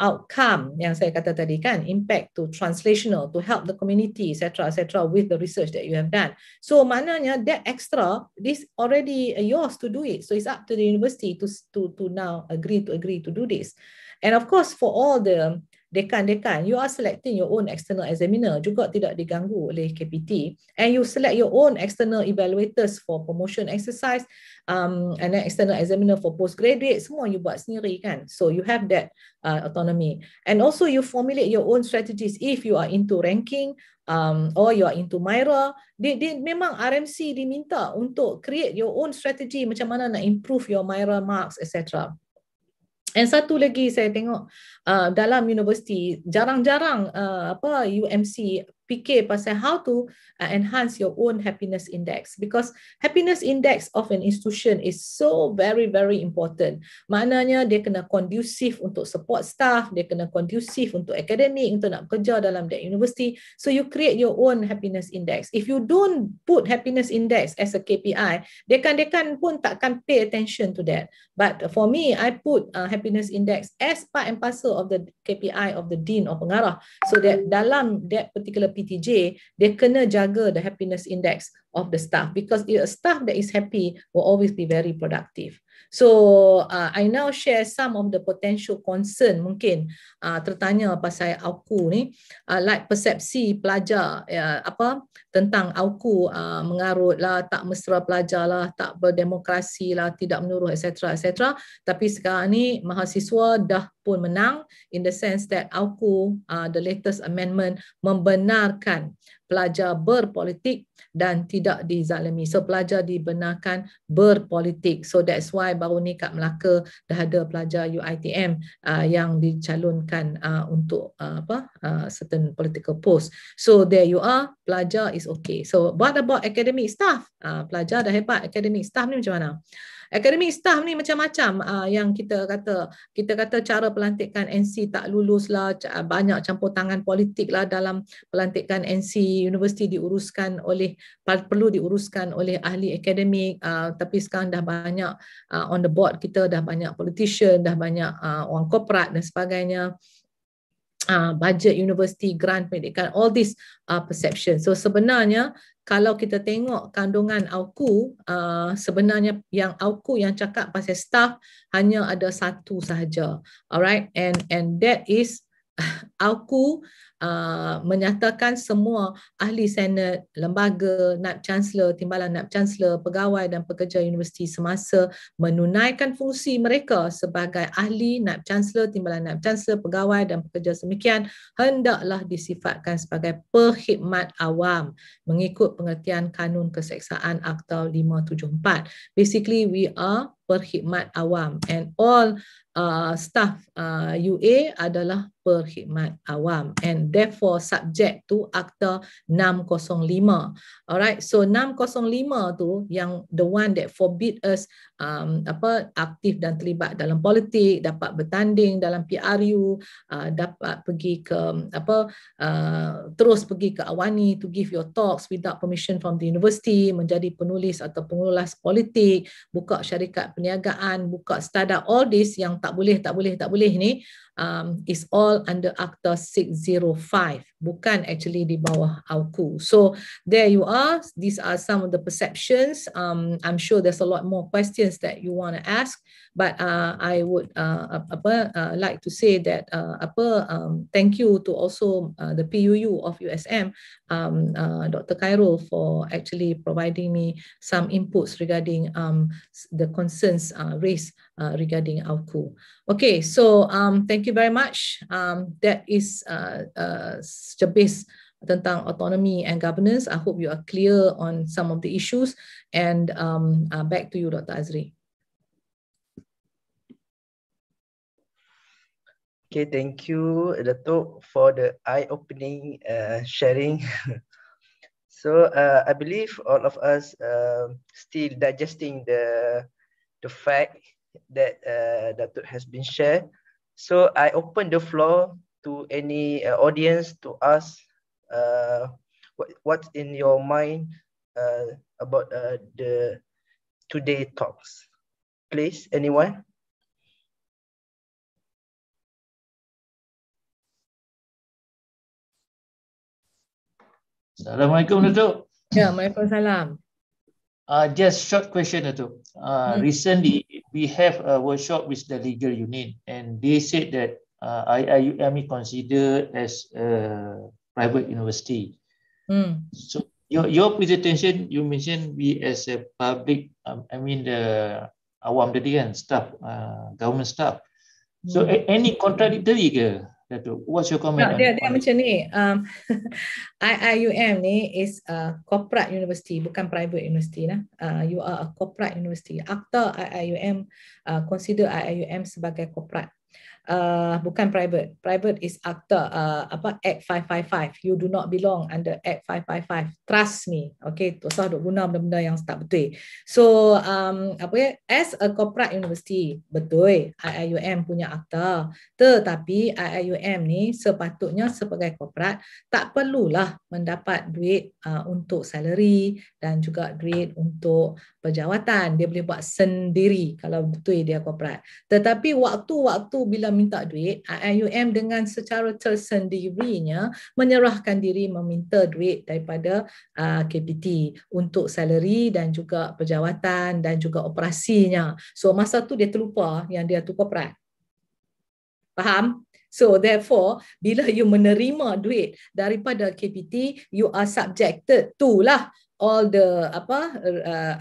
outcome yang saya kata tadi kan, impact to translational, to help the community, etc., with the research that you have done. So maknanya that extra, this already yours to do it. So it's up to the university to now agree to do this. And of course for all the dekan-dekan, you are selecting your own external examiner, juga tidak diganggu oleh KPT, and you select your own external evaluators for promotion exercise, and then external examiner for postgraduate, semua you buat sendiri kan. So you have that autonomy, and also you formulate your own strategies if you are into ranking or you are into Myra. Memang RMC diminta untuk create your own strategy macam mana nak improve your Myra marks, etc. And satu lagi saya tengok dalam universiti jarang-jarang UMC fikir pasal how to enhance your own happiness index, because happiness index of an institution is so very very important. Maknanya dia kena kondusif untuk support staff, dia kena kondusif untuk akademik, untuk nak bekerja dalam that university. So you create your own happiness index. If you don't put happiness index as a KPI, dekan-dekan pun takkan pay attention to that. But for me, I put happiness index as part and parcel of the KPI of the dean or pengarah, so that dalam that particular PTJ, dia kena jaga the happiness index of the staff, because a staff that is happy will always be very productive. So I now share some of the potential concern mungkin tertanya pasal AUKU ni, like persepsi pelajar tentang AUKU mengarut lah, tak mesra pelajar lah, tak berdemokrasi lah, tidak menurut, etc. Tapi sekarang ni mahasiswa dah pun menang, in the sense that AUKU, the latest amendment, membenarkan pelajar berpolitik dan tidak dizalimi. So pelajar dibenarkan berpolitik. So that's why baru ni kat Melaka dah ada pelajar UiTM yang dicalonkan untuk certain political post. So there you are, pelajar is okay. So what about academic staff? Pelajar dah hebat, academic staff ni macam mana? Academic staff ni macam-macam yang kita kata cara pelantikan NC tak lulus lah, banyak campur tangan politik lah dalam pelantikan NC, universiti perlu diuruskan oleh ahli akademik, tapi sekarang dah banyak on the board kita dah banyak politician, dah banyak orang korporat dan sebagainya. Budget universiti, grant pendidikan, all this perception. So sebenarnya kalau kita tengok kandungan AUKU, sebenarnya yang AUKU yang cakap pasal staff hanya ada satu sahaja. Alright, and that is AUKU menyatakan semua ahli senat, lembaga, Naib Chancellor, timbalan Naib Chancellor, pegawai dan pekerja universiti semasa menunaikan fungsi mereka sebagai ahli Naib Chancellor, timbalan Naib Chancellor, pegawai dan pekerja semikian hendaklah disifatkan sebagai perkhidmat awam mengikut pengertian Kanun Keseksaan Akta 574. Basically, we are perkhidmat awam and all staff UA adalah perkhidmat awam and therefore subject to Akta 605. Alright, so 605 tu yang the one that forbid us aktif dan terlibat dalam politik, dapat bertanding dalam PRU, dapat pergi ke terus pergi ke Awani to give your talks without permission from the university, menjadi penulis atau pengulas politik, buka syarikat perniagaan, buka startup, all this yang tak boleh ni is all under Akta 605, bukan actually di bawah AUKU. So there you are. These are some of the perceptions. I'm sure there's a lot more questions that you want to ask, but I would like to say that thank you to also the PUU of USM, Dr. Khairul, for actually providing me some inputs regarding the concerns raised regarding AUKU. Okay, so thank you very much. That is sebis tentang autonomy and governance. I hope you are clear on some of the issues. And back to you, Dr. Azri. Okay, thank you, Datuk, for the eye-opening sharing. So I believe all of us still digesting the fact that Datuk has been shared. So I open the floor to any audience to ask what's in your mind about the today talks. Please, anyone? Assalamualaikum, Datuk. Ya, Waalaikumsalam. Just short question, Datuk. Recently, we have a workshop with the legal unit, and they said that IIUM is considered as a private university. So your presentation, you mentioned we as a public, the awam tadi kan, staff, government staff. So any contradictory ke, Datuk? What's your comment? Dia macam ni. IIUM ni is a corporate university, bukan private university. You are a corporate university. Akta IIUM consider IIUM sebagai corporate. Bukan private. Private is Akta Act 555. You do not belong under Act 555. Trust me. Okay, tak usah duk guna benda-benda yang tak betul. So as a corporate university, betul IIUM punya akta. Tetapi IIUM ni sepatutnya sebagai corporate tak perlulah mendapat duit untuk salary dan juga duit untuk perjawatan. Dia boleh buat sendiri kalau betul dia corporate. Tetapi waktu-waktu bila minta duit, IIUM dengan secara tersendirinya menyerahkan diri meminta duit daripada KPT untuk salary dan juga perjawatan dan juga operasinya. So masa tu dia terlupa yang dia tu corporate. Faham? So therefore, bila you menerima duit daripada KPT, you are subjected to lah all the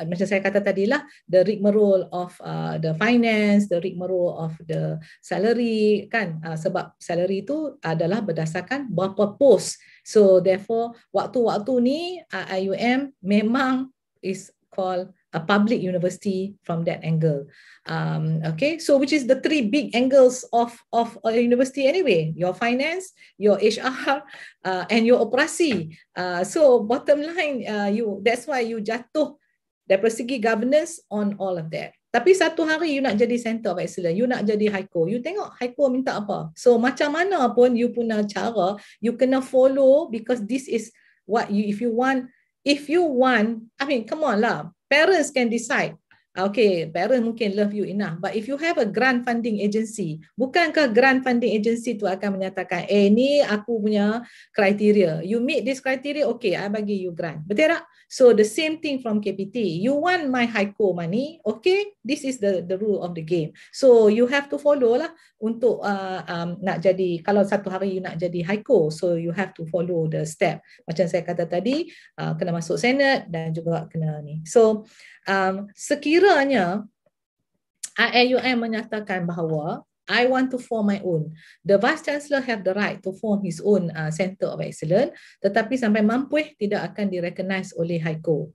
macam saya kata tadi lah, the rigmarole of the finance, the rigmarole of the salary kan, sebab salary itu adalah berdasarkan berapa post. So therefore waktu-waktu ni IIUM memang is called a public university from that angle. Okay, so which is the three big angles of a university anyway: your finance, your HR, and your operasi. So bottom line, that's why you jatuh dari segi governance on all of that. Tapi satu hari you nak jadi center of excellence, you nak jadi HICO, you tengok HICO minta apa. So macam mana pun you punya cara, you kena follow, because this is what you, if you want, I mean, come on lah, parents can decide. Okay, parents mungkin love you enough, but if you have a grant funding agency, bukankah grant funding agency tu akan menyatakan, ni aku punya kriteria, you meet this criteria, okay, I bagi you grant. Betul tak? So the same thing from KPT. You want my HICO money, okay, this is the rule of the game. So you have to follow lah untuk nak jadi, kalau satu hari you nak jadi HICO, so you have to follow the step. Macam saya kata tadi, kena masuk Senate dan juga kena ni. So sekiranya IAUM menyatakan bahawa I want to form my own, the Vice Chancellor have the right to form his own Center of Excellence, tetapi sampai mampu tidak akan direcognize oleh HICO.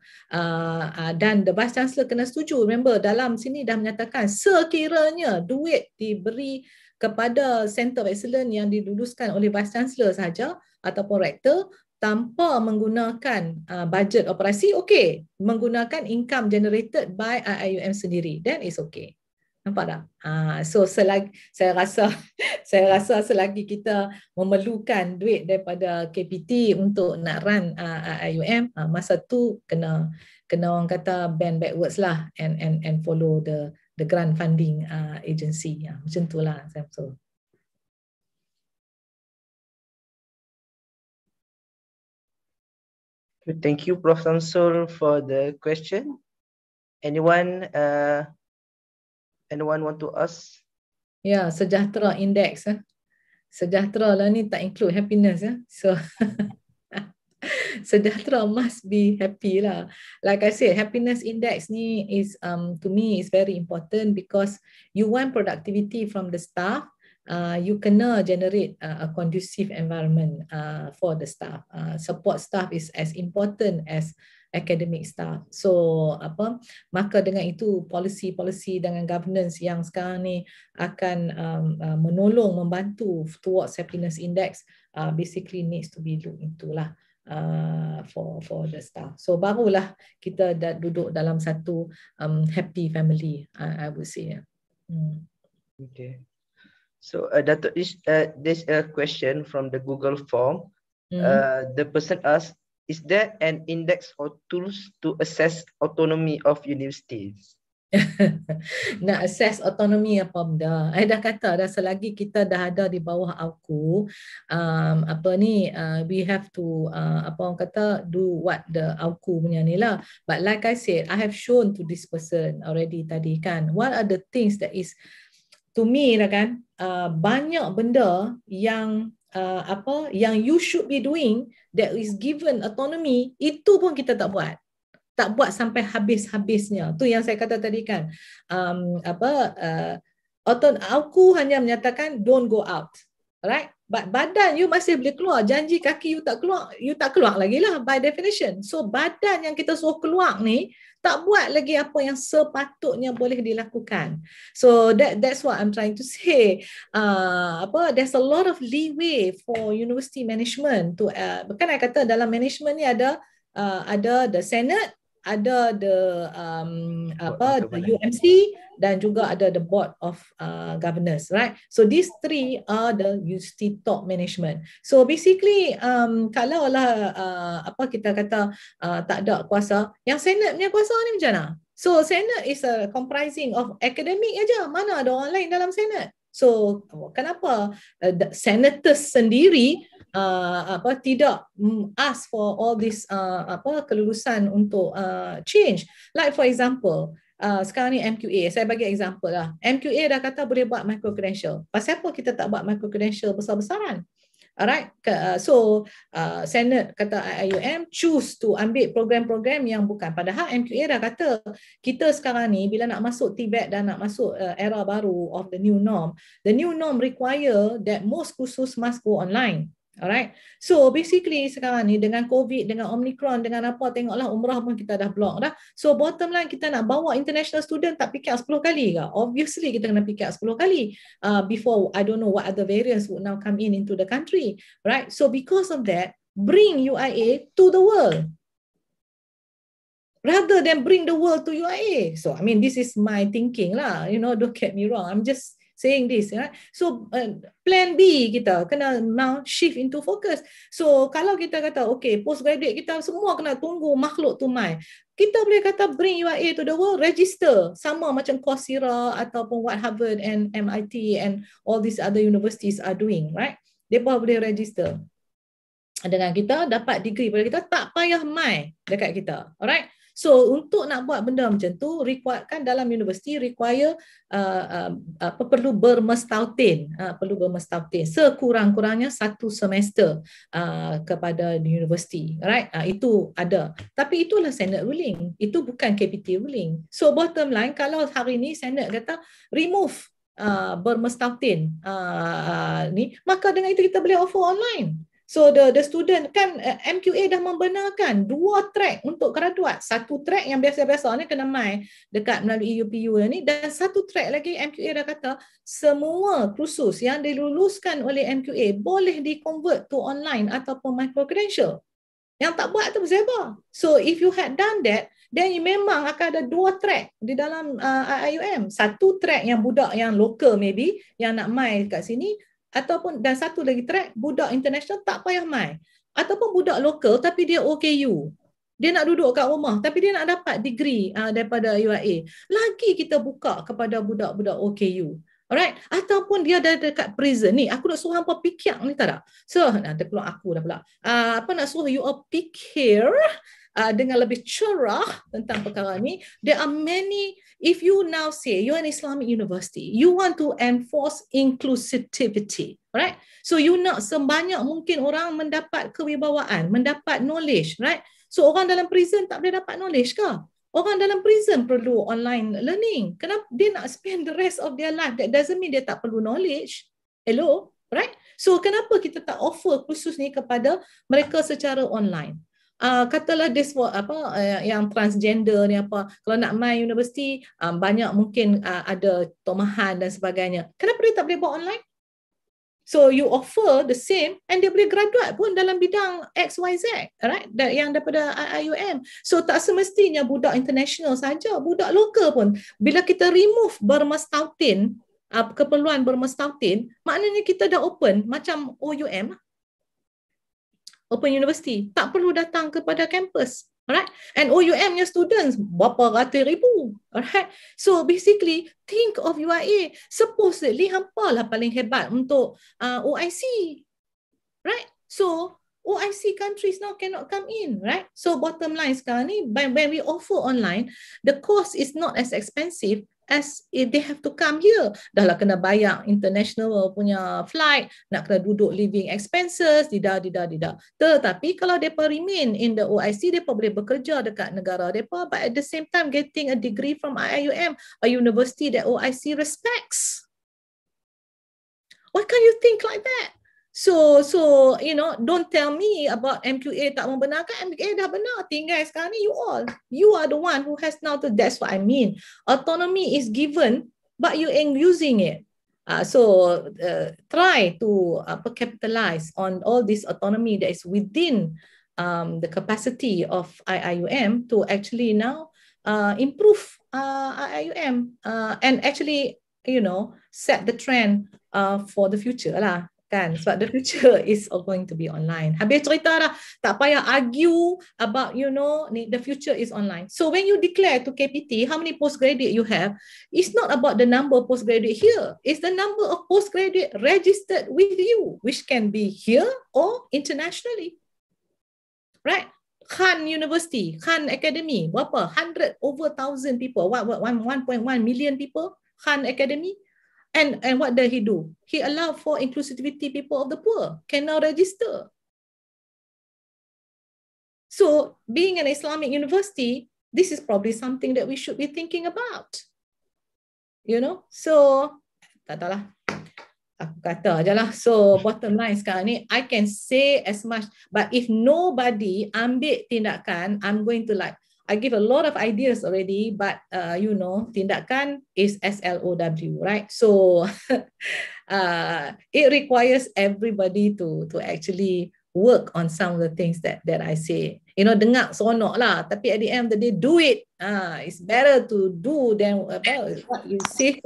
Dan the Vice Chancellor kena setuju. Remember, dalam sini dah menyatakan sekiranya duit diberi kepada Center of Excellence yang diluluskan oleh Vice Chancellor sahaja ataupun Rektor, tanpa menggunakan budget operasi, okay. Menggunakan income generated by IAUM sendiri, then it's okay. Nampak tak? So selagi, saya rasa selagi kita memerlukan duit daripada KPT untuk nak run IAUM, masa tu kena orang kata bend backwards lah and follow the grant funding agency. Macam tu lah. Thank you, Prof. Samsul, for the question. Anyone want to ask? Ya, sejahtera index. Sejahtera lah ni tak include happiness. So sejahtera must be happy lah. Like I said, happiness index ni is to me is very important, because you want productivity from the staff. You kena generate a conducive environment for the staff. Support staff is as important as academic staff. So maka dengan itu policy dengan governance yang sekarang ni akan menolong, membantu towards happiness index basically needs to be looked into lah for the staff. So barulah kita dah duduk dalam satu happy family, I would say. Okay. So Datuk, there's a question from the Google form. The person asked, is there an index or tools to assess autonomy of universities? Nak assess autonomy apa benda? Dah kata dah, selagi kita dah ada di bawah AUKU, we have to orang kata do what the AUKU punya ni lah. But like I said, I have shown to this person already tadi kan, what are the things that is to me lah kan, banyak benda yang yang you should be doing that is given autonomy, itu pun kita tak buat sampai habis-habisnya. Tu yang saya kata tadi kan, AUKU hanya menyatakan don't go out, right? But badan you masih boleh keluar, janji kaki you tak keluar lagi lah by definition. So badan yang kita suruh keluar ni tak buat lagi apa yang sepatutnya boleh dilakukan. So that's what I'm trying to say. There's a lot of leeway for university management to kan I kata dalam management ni ada the Senate, ada the UMC, dan juga ada the board of governors, right? So these three are the university top management. So basically kalau lah kita kata tak ada kuasa, yang Senate punya kuasa ni macam mana? So Senate is comprising of academic aja, mana ada orang lain dalam Senate? So kenapa senators sendiri tidak ask for all this kelulusan untuk change? Like for example, sekarang ni MQA, saya bagi example lah. MQA dah kata boleh buat micro credential. Pasal apa kita tak buat micro credential besar-besaran? Alright, so Senate kata IAUM choose to ambil program-program yang bukan. Padahal MQA dah kata kita sekarang ni bila nak masuk TVET dan nak masuk era baru of the new norm require that most kursus must go online. Alright. So basically sekarang ni dengan COVID, dengan Omicron, dengan apa, tengoklah umrah pun kita dah block dah. So bottom line, kita nak bawa international student tak PKR 10 kali ke? Obviously kita kena PKR 10 kali before I don't know what other variants would now come in into the country. Right. So because of that, bring UIA to the world rather than bring the world to UIA. So I mean, this is my thinking lah. You know, don't get me wrong. I'm just saying this, right? So plan B kita kena now shift into focus. So kalau kita kata okay, postgraduate kita semua kena tunggu makhluk tu mai, kita boleh kata bring UIA to the world, register sama macam Coursera ataupun what Harvard and MIT and all these other universities are doing, right? Mereka boleh register dengan kita, dapat degree pada kita, tak payah mai dekat kita. Alright. So untuk nak buat benda macam tu, requirekan dalam universiti require perlu bermestautin, perlu bermestautin sekurang-kurangnya 1 semester kepada universiti. Alright, itu ada. Tapi itulah Senate ruling, itu bukan KPT ruling. So bottom line, kalau hari ni Senate kata remove bermestautin ni, maka dengan itu kita boleh offer online. So the student kan MQA dah membenarkan 2 track untuk graduate. 1 track yang biasa-biasa ni kena mai dekat melalui UPU ni, dan 1 track lagi MQA dah kata semua kursus yang diluluskan oleh MQA boleh di-convert to online ataupun micro credential. Yang tak buat tu siapa? So if you had done that, then you memang akan ada 2 track di dalam IIUM. 1 track yang budak yang local maybe yang nak mai kat sini, ataupun dan 1 lagi track budak international tak payah mai, ataupun budak lokal tapi dia OKU, dia nak duduk kat rumah tapi dia nak dapat degree daripada UIA, lagi kita buka kepada budak-budak OKU. Alright, ataupun dia ada dekat prison ni, aku nak suruh hampa fikir ni tak ada. So nanti keluar aku dah pula nak suruh you all fikir dengan lebih cerah tentang perkara ni. There are many. If you now say you're an Islamic university, you want to enforce inclusivity, right? So you nak sebanyak mungkin orang mendapat kewibawaan, mendapat knowledge, right? So orang dalam prison tak boleh dapat knowledge ke? Orang dalam prison perlu online learning. Kenapa dia nak spend the rest of their life? That doesn't mean dia tak perlu knowledge. Hello, right? So kenapa kita tak offer khusus ni kepada mereka secara online? Katalah yang transgender ni apa, kalau nak main universiti banyak mungkin ada tomahan dan sebagainya, kenapa dia tak boleh buat online? So you offer the same and dia boleh graduate pun dalam bidang XYZ, right? Yang daripada IIUM. So tak semestinya budak international saja, budak lokal pun. Bila kita remove bermestautin, keperluan bermestautin, maknanya kita dah open macam OUM, Open University, tak perlu datang kepada kampus. Alright, and OUM-nya students berapa ratus ribu. Alright, so basically think of UIA. Supposedly hampa lah paling hebat untuk OIC, right? So OIC countries now cannot come in, right? So bottom line sekarang ni, when we offer online, the cost is not as expensive as if they have to come here. Dah lah kena bayar international punya flight, nak kena duduk living expenses, tidak. Tetapi kalau mereka remain in the OIC, mereka boleh bekerja dekat negara mereka, but at the same time getting a degree from IIUM, a university that OIC respects. Why can't you think like that? So you know, don't tell me about MQA tak membenarkan. MQA dah benar, tinggal sekarang ni you are the one who has now to, that's what I mean. Autonomy is given but you ain't using it. Try to capitalize on all this autonomy that is within the capacity of IIUM to actually now improve IIUM and actually, you know, set the trend for the future lah. Kan? Sebab the future is all going to be online. Habis cerita dah, tak payah argue about, you know, the future is online. So when you declare to KPT how many postgraduate you have, it's not about the number of postgraduate here. It's the number of postgraduate registered with you, which can be here or internationally. Right? Khan University, Khan Academy, berapa? 100,000 people. 1.1 million people, Khan Academy. And what did he do? He allowed for inclusivity people of the poor can now register. So being an Islamic university, this is probably something that we should be thinking about. You know, so tak tahulah. Aku kata aja lah. So bottom line sekarang ni, I can say as much, but if nobody ambil tindakan, I'm going to like, I give a lot of ideas already, but you know, tindakan is SLOW, right? So it requires everybody to actually work on some of the things that I say. You know, dengar seronok lah, tapi at the end of the day, do it. It's better to do than what you say.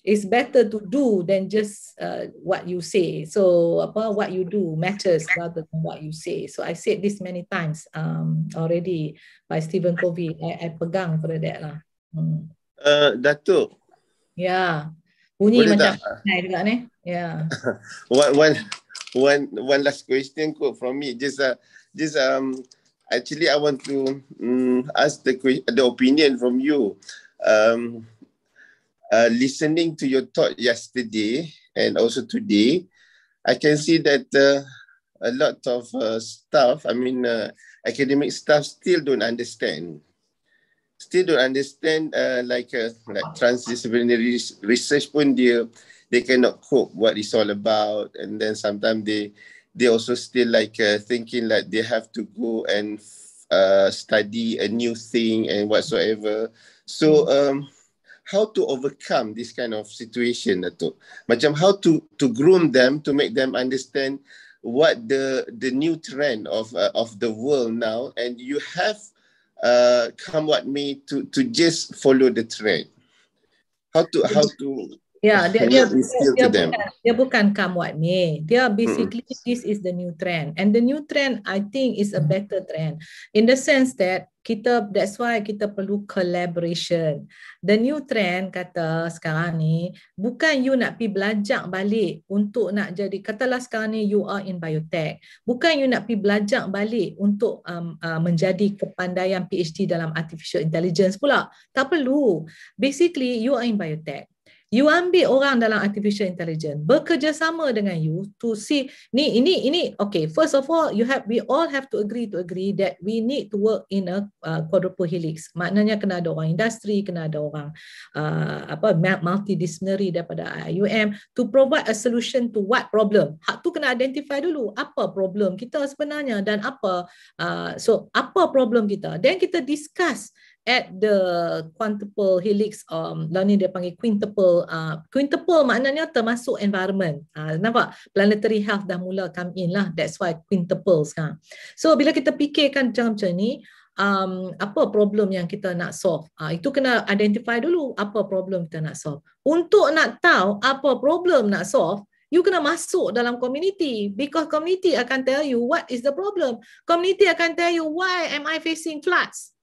It's better to do than just what you say. So what you do matters rather than what you say. So I said this many times already by Stephen Covey. I pegang pada that lah. Datuk. Ya. Bunyi Boleh macam tak? juga ni. Ya. One last question from me. Actually, I want to ask the opinion from you. Listening to your talk yesterday and also today, I can see that a lot of staff, academic staff still don't understand. Like transdisciplinary research pun they cannot cope what it's all about, and then sometimes they also still like thinking like they have to go and study a new thing and whatsoever. So how to overcome this kind of situation, Datuk? Macam how to groom them to make them understand what the new trend of the world now, and you have come what may to just follow the trend. How to Yeah, instill to them. Dia bukan come what may. Dia basically this is the new trend, and the new trend I think is a better trend in the sense that that's why kita perlu collaboration. The new trend kata sekarang ni bukan you nak pergi belajar balik untuk nak jadi, katalah sekarang ni you are in biotech, bukan you nak pergi belajar balik untuk menjadi kepandaian PhD dalam artificial intelligence pula. Tak perlu. Basically you are in biotech. You ambil orang dalam artificial intelligence bekerjasama dengan you to see ini okay, first of all we all have to agree that we need to work in a quadruple helix. Maknanya kena ada orang industri, kena ada orang multidisciplinary daripada IUM to provide a solution to what problem. Hak tu kena identify dulu apa problem kita sebenarnya dan apa problem kita. Then kita discuss at the quintuple helix, ni dia panggil quintuple. Quintuple maknanya termasuk environment. Nampak? Planetary health dah mula come in lah. That's why quintuple sekarang. So bila kita fikirkan macam ni, apa problem yang kita nak solve? Itu kena identify dulu apa problem kita nak solve. Untuk nak tahu apa problem nak solve, you kena masuk dalam community, because community akan tell you what is the problem. Community akan tell you why am I facing floods?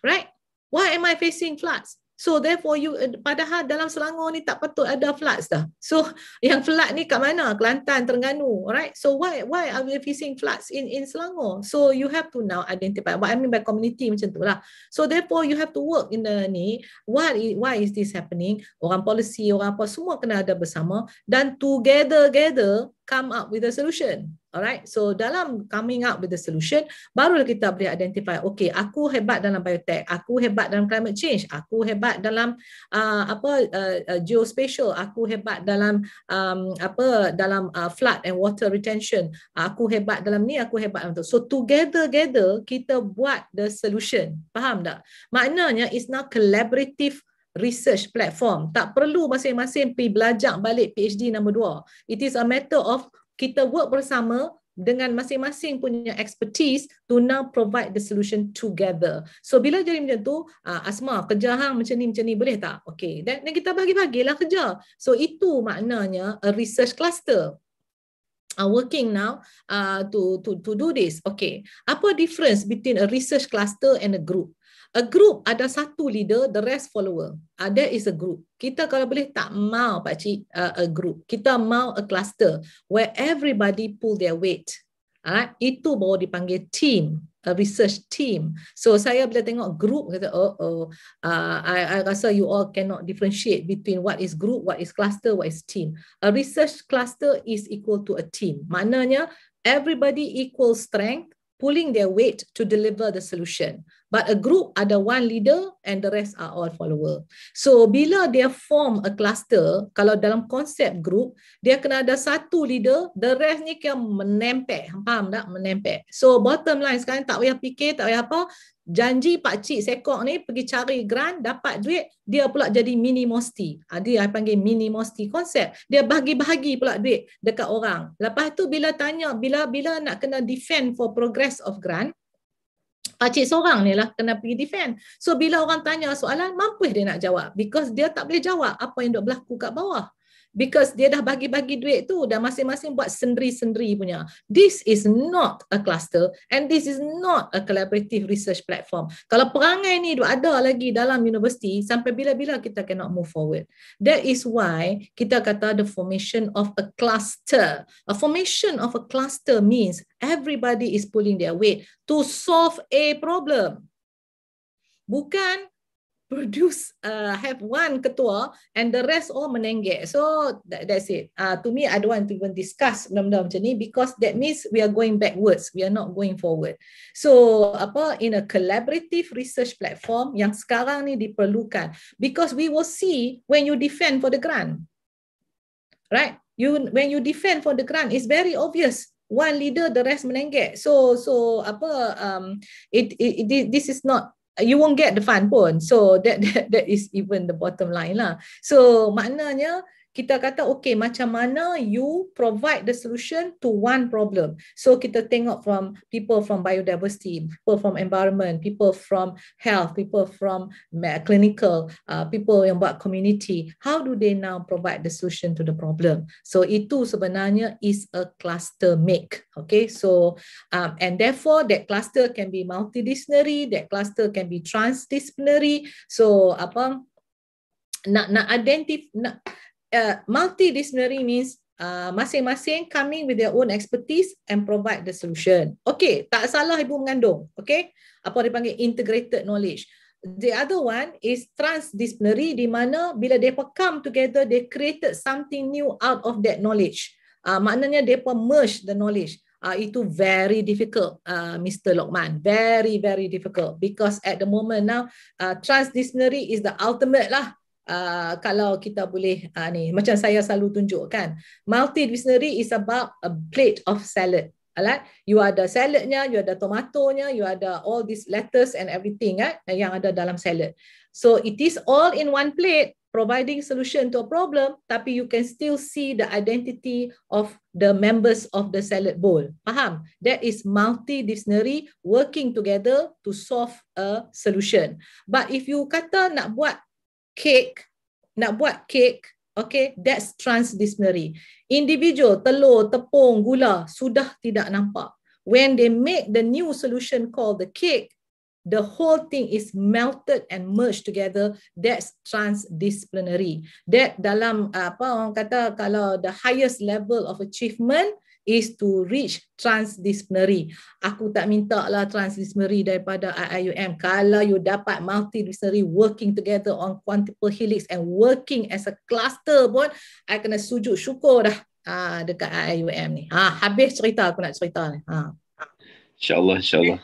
Right? Why am I facing floods? So therefore padahal dalam Selangor ni tak patut ada floods dah. So yang flood ni kat mana? Kelantan, Terengganu, right? So why are we facing floods in Selangor? So you have to now identify what I mean by community macam tu lah. So therefore you have to work in the ni, why is this happening? Orang policy, orang apa semua kena ada bersama dan together come up with a solution. Alright, so dalam coming up with the solution, barulah kita boleh identify, okay, aku hebat dalam biotech, aku hebat dalam climate change, aku hebat dalam geospatial, aku hebat dalam flood and water retention, aku hebat dalam ni, aku hebat dalam tu. So together kita buat the solution. Faham tak? Maknanya it's now collaborative research platform. Tak perlu masing-masing pergi belajar balik PhD nombor 2. It is a matter of kita work bersama dengan masing-masing punya expertise to now provide the solution together. So bila jadi macam tu, Asma, kerja hang macam ni boleh tak? Okay, dan kita bagi-bagilah kerja. So itu maknanya a research cluster. Working now to do this. Okay, apa difference between a research cluster and a group? A group ada satu leader, the rest follower. That is a group. Kita kalau boleh tak mau pakcik a group. Kita mau a cluster where everybody pull their weight. Itu baru dipanggil team, a research team. So saya bila tengok group, kata I rasa you all cannot differentiate between what is group, what is cluster, what is team. A research cluster is equal to a team. Maknanya everybody equal strength, pulling their weight to deliver the solution. But a group ada one leader and the rest are all follower. So bila dia form a cluster, kalau dalam konsep group, dia kena ada satu leader, the rest ni kira menempel. Faham tak? Menempel. So bottom line sekarang tak payah fikir, tak payah apa. Janji pakcik sekok ni pergi cari grant, dapat duit, dia pula jadi mini mosti. Dia panggil mini mosti konsep. Dia bahagi-bahagi pula duit dekat orang. Lepas tu bila tanya, bila nak kena defend for progress of grant, pakcik seorang ni lah kena pergi defend. So bila orang tanya soalan, mampus dia nak jawab. Because dia tak boleh jawab apa yang dok berlaku kat bawah. Because dia dah bagi-bagi duit tu dan masing-masing buat sendiri-sendiri punya. This is not a cluster and this is not a collaborative research platform. Kalau perangai ni ada lagi dalam universiti, sampai bila-bila kita cannot move forward. That is why kita kata the formation of a cluster. A formation of a cluster means everybody is pulling their weight to solve a problem. Bukan produce, have one ketua and the rest all menenggek. So that's it. To me, I don't want to even discuss benda-benda macam ni because that means we are going backwards. We are not going forward. So in a collaborative research platform yang sekarang ni diperlukan, because we will see when you defend for the grant, right? When you defend for the grant, it's very obvious. One leader, the rest menenggek. So this is not. You won't get the fund pun. So that is even the bottom line lah. So maknanya kita kata okay, macam mana you provide the solution to one problem. So kita tengok from people from biodiversity, people from environment, people from health, people from clinical, people yang buat community. How do they now provide the solution to the problem? So itu sebenarnya is a cluster make. Okay, so and therefore that cluster can be multidisciplinary, that cluster can be transdisciplinary. So multidisciplinary means masing-masing coming with their own expertise and provide the solution. Okay, tak salah ibu mengandung. Okay, apa dipanggil integrated knowledge. The other one is transdisciplinary, di mana bila mereka come together, they created something new out of that knowledge. Maknanya mereka merge the knowledge. Itu very difficult, Mr. Lokman. Very, very difficult because at the moment now, transdisciplinary is the ultimate lah. Kalau kita boleh ni, macam saya selalu tunjukkan, multidisciplinary is about a plate of salad. Alright, you ada saladnya, you ada tomatonya, you ada all these lettuce and everything yang ada dalam salad. So it is all in one plate, providing solution to a problem, tapi you can still see the identity of the members of the salad bowl. Faham? That is multidisciplinary working together to solve a solution. But if you kata nak buat cake, okay, that's transdisciplinary. Individual, telur, tepung, gula, sudah tidak nampak. When they make the new solution called the cake, the whole thing is melted and merged together. That's transdisciplinary. That dalam orang kata kalau the highest level of achievement is to reach transdisciplinary. Aku tak minta lah transdisciplinary daripada IIUM. Kalau you dapat multidisciplinary working together on quintuple helix and working as a cluster pun, I kena sujud syukur dah dekat IIUM ni. Habis cerita aku nak cerita ni. InsyaAllah, insyaAllah.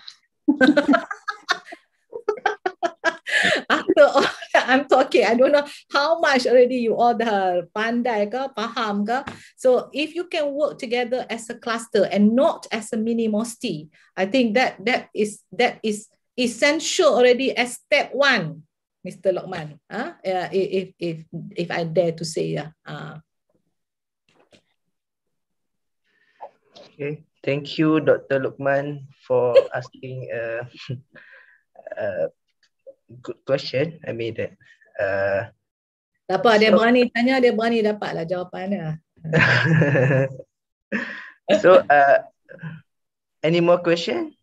After all that I'm talking, I don't know how much already you all dah pandai ke, faham ke. So if you can work together as a cluster and not as a mini mosti, I think that is essential already as step one, Mr. Lokman. If I dare to say, Okay, thank you, Dr. Lokman, for asking good question. I made it. Tak apa, dia berani tanya, dia berani dapatlah jawapannya. So, any more question?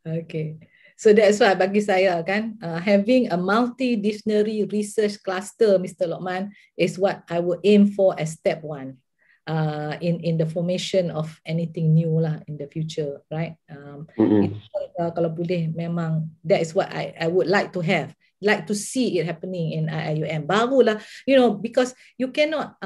Okay. So that's why bagi saya kan, having a multidisciplinary research cluster, Mr. Lokman, is what I would aim for as step one. In the formation of anything new lah in the future, right? Kalau boleh, memang that is what I would like to have. like to see it happening in IIUM. Barulah, you know, because you cannot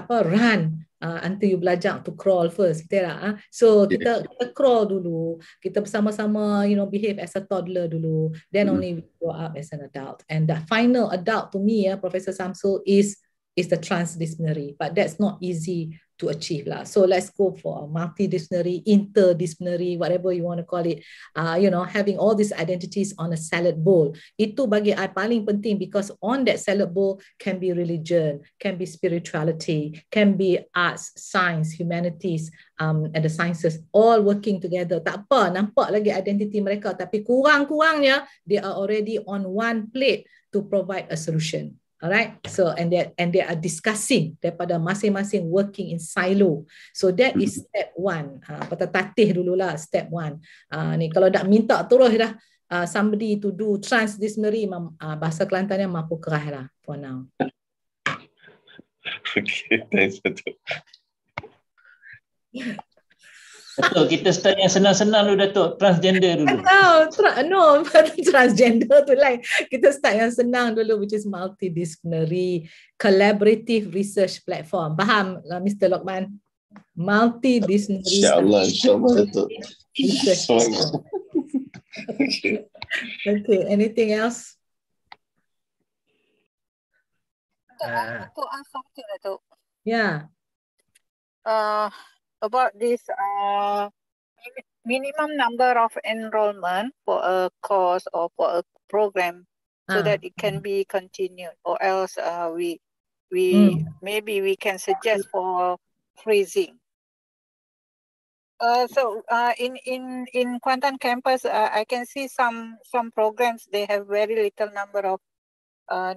run until you belajar to crawl first, betul tak? So kita crawl dulu, kita bersama-sama, you know, behave as a toddler dulu, then only we grow up as an adult. And the final adult to me, Professor Samsul, is the transdisciplinary, but that's not easy to achieve lah. So let's go for a multidisciplinary, interdisciplinary, whatever you want to call it. You know, having all these identities on a salad bowl. Itu bagi I paling penting, because on that salad bowl can be religion, can be spirituality, can be arts, science, humanities, and the sciences all working together. Tak apa, nampak lagi identiti mereka, tapi kurang-kurangnya they are already on one plate to provide a solution. Alright, so and they are discussing daripada masing-masing working in silo. So that is step one. Petatih dululah step one. Ni kalau dah minta terus dah somebody to do transdisciplinary, bahasa Kelantannya mampu kerah lah for now. Okay, thanks Datuk. Datuk, kita start yang senang-senang dulu Datuk, transgender dulu. No, transgender tu lain. Kita start yang senang dulu, which is multidisciplinary collaborative research platform. Faham Mr. Lokman? Multidisciplinary. InsyaAllah Datuk. Research. Okay, anything else? To ask something, Datuk. Yeah. About this minimum number of enrollment for a course or for a program, so that it can be continued, or else maybe we can suggest for freezing. So in Kuantan campus, I can see some programs, they have very little number of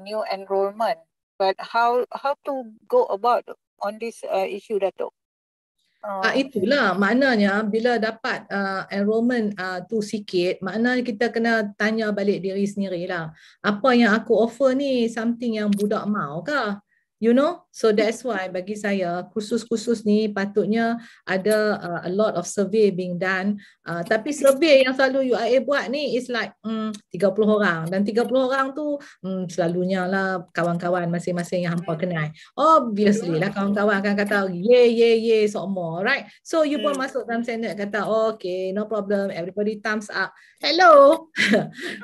new enrollment. But how to go about on this issue, Datuk? Itulah maknanya bila dapat enrollment tu sikit, maknanya kita kena tanya balik diri sendiri lah. Apa yang aku offer ni something yang budak mau kah? You know, so that's why bagi saya kursus-kursus ni patutnya ada a lot of survey being done. Tapi survey yang selalu UIA buat ni is like 30 orang, dan 30 orang tu selalunya lah kawan-kawan masing-masing yang hampa kenal. Obviously lah kawan-kawan akan kata ye semua, right? So you pun masuk dalam senate kata okay, no problem, everybody thumbs up. Hello.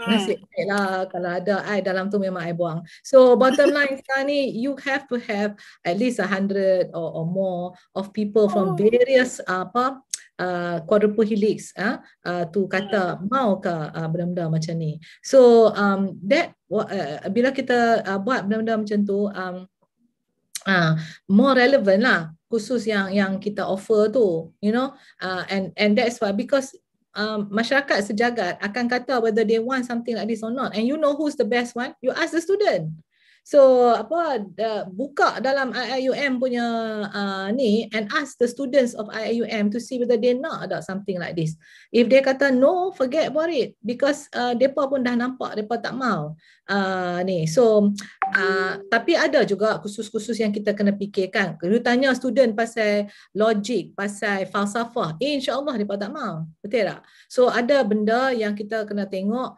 Nasib baik lah kalau ada I dalam tu memang I buang. So bottom line sekarang ni, you have to have at least 100 or more of people from various quadruple helix tu kata mau ke benda-benda macam ni. So that bila kita buat benda-benda macam tu more relevant lah khusus yang kita offer tu, you know, and that's why, because masyarakat sejagat akan kata whether they want something like this or not, and you know who's the best one? You ask the student. So buka dalam IIUM punya ni and ask the students of IIUM to see whether they nak ada something like this. If they kata no, forget about it, because depa pun dah nampak depa tak mau ni. So tapi ada juga khusus-khusus yang kita kena fikirkan. Kalau tanya student pasal logik, pasal falsafah, insya-Allah depa tak mau. Betul tak? So ada benda yang kita kena tengok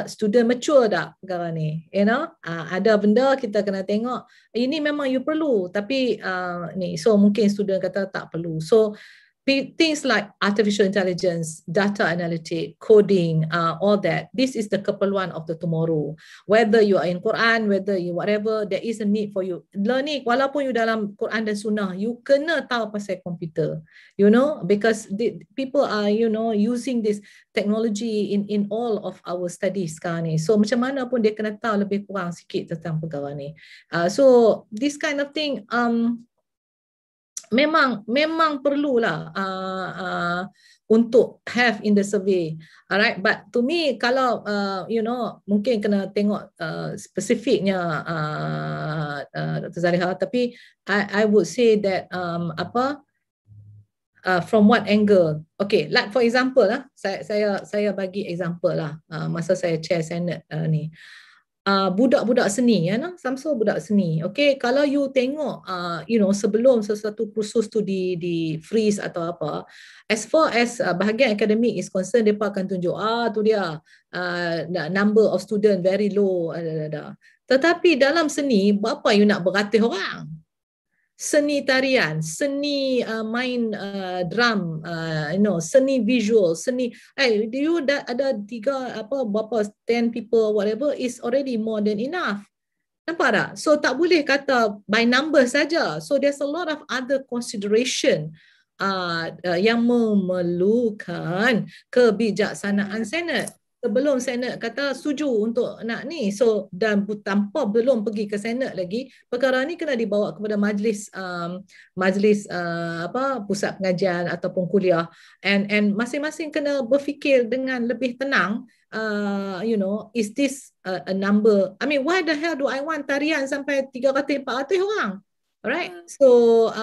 student mature tak perkara ni, you know. Ada benda kita kena tengok ini memang you perlu, tapi ni so mungkin student kata tak perlu. So things like artificial intelligence, data analytic, coding, all that, this is the keperluan of the tomorrow. Whether you are in Quran, whether you whatever, there is a need for you learning. Walaupun you dalam Quran dan Sunnah, you kena tahu pasal komputer, you know, because people are, you know, using this technology in all of our studies sekarang ni. So macam mana pun dia kena tahu lebih kurang sikit tentang perkara ni. So this kind of thing memang perlulah untuk have in the survey. Alright, but to me kalau you know, mungkin kena tengok spesifiknya Dr. Zaliha, tapi I would say that from what angle? Okay, like for example lah, saya bagi example lah, masa saya chair Senate ni. budak-budak seni, ya, no? Samsul budak seni. Okay, kalau you tengok, sebelum sesuatu kursus tu di freeze atau apa, as far as bahagian akademik is concerned, mereka akan tunjuk, tu dia, number of student very low. Tetapi dalam seni, berapa you nak beratus orang? Seni tarian, seni main drum, seni visual, seni, you ada berapa 10 people whatever is already more than enough. Nampak tak? So tak boleh kata by number saja. So there's a lot of other consideration yang memerlukan kebijaksanaan Senate. Sebelum Senate kata setuju untuk nak ni, so dan tanpa belum pergi ke Senate lagi, perkara ni kena dibawa kepada majlis pusat pengajian ataupun kuliah, and masing-masing kena berfikir dengan lebih tenang. Is this a number? I mean, why the hell do I want tarian sampai 300-400 orang? Alright, so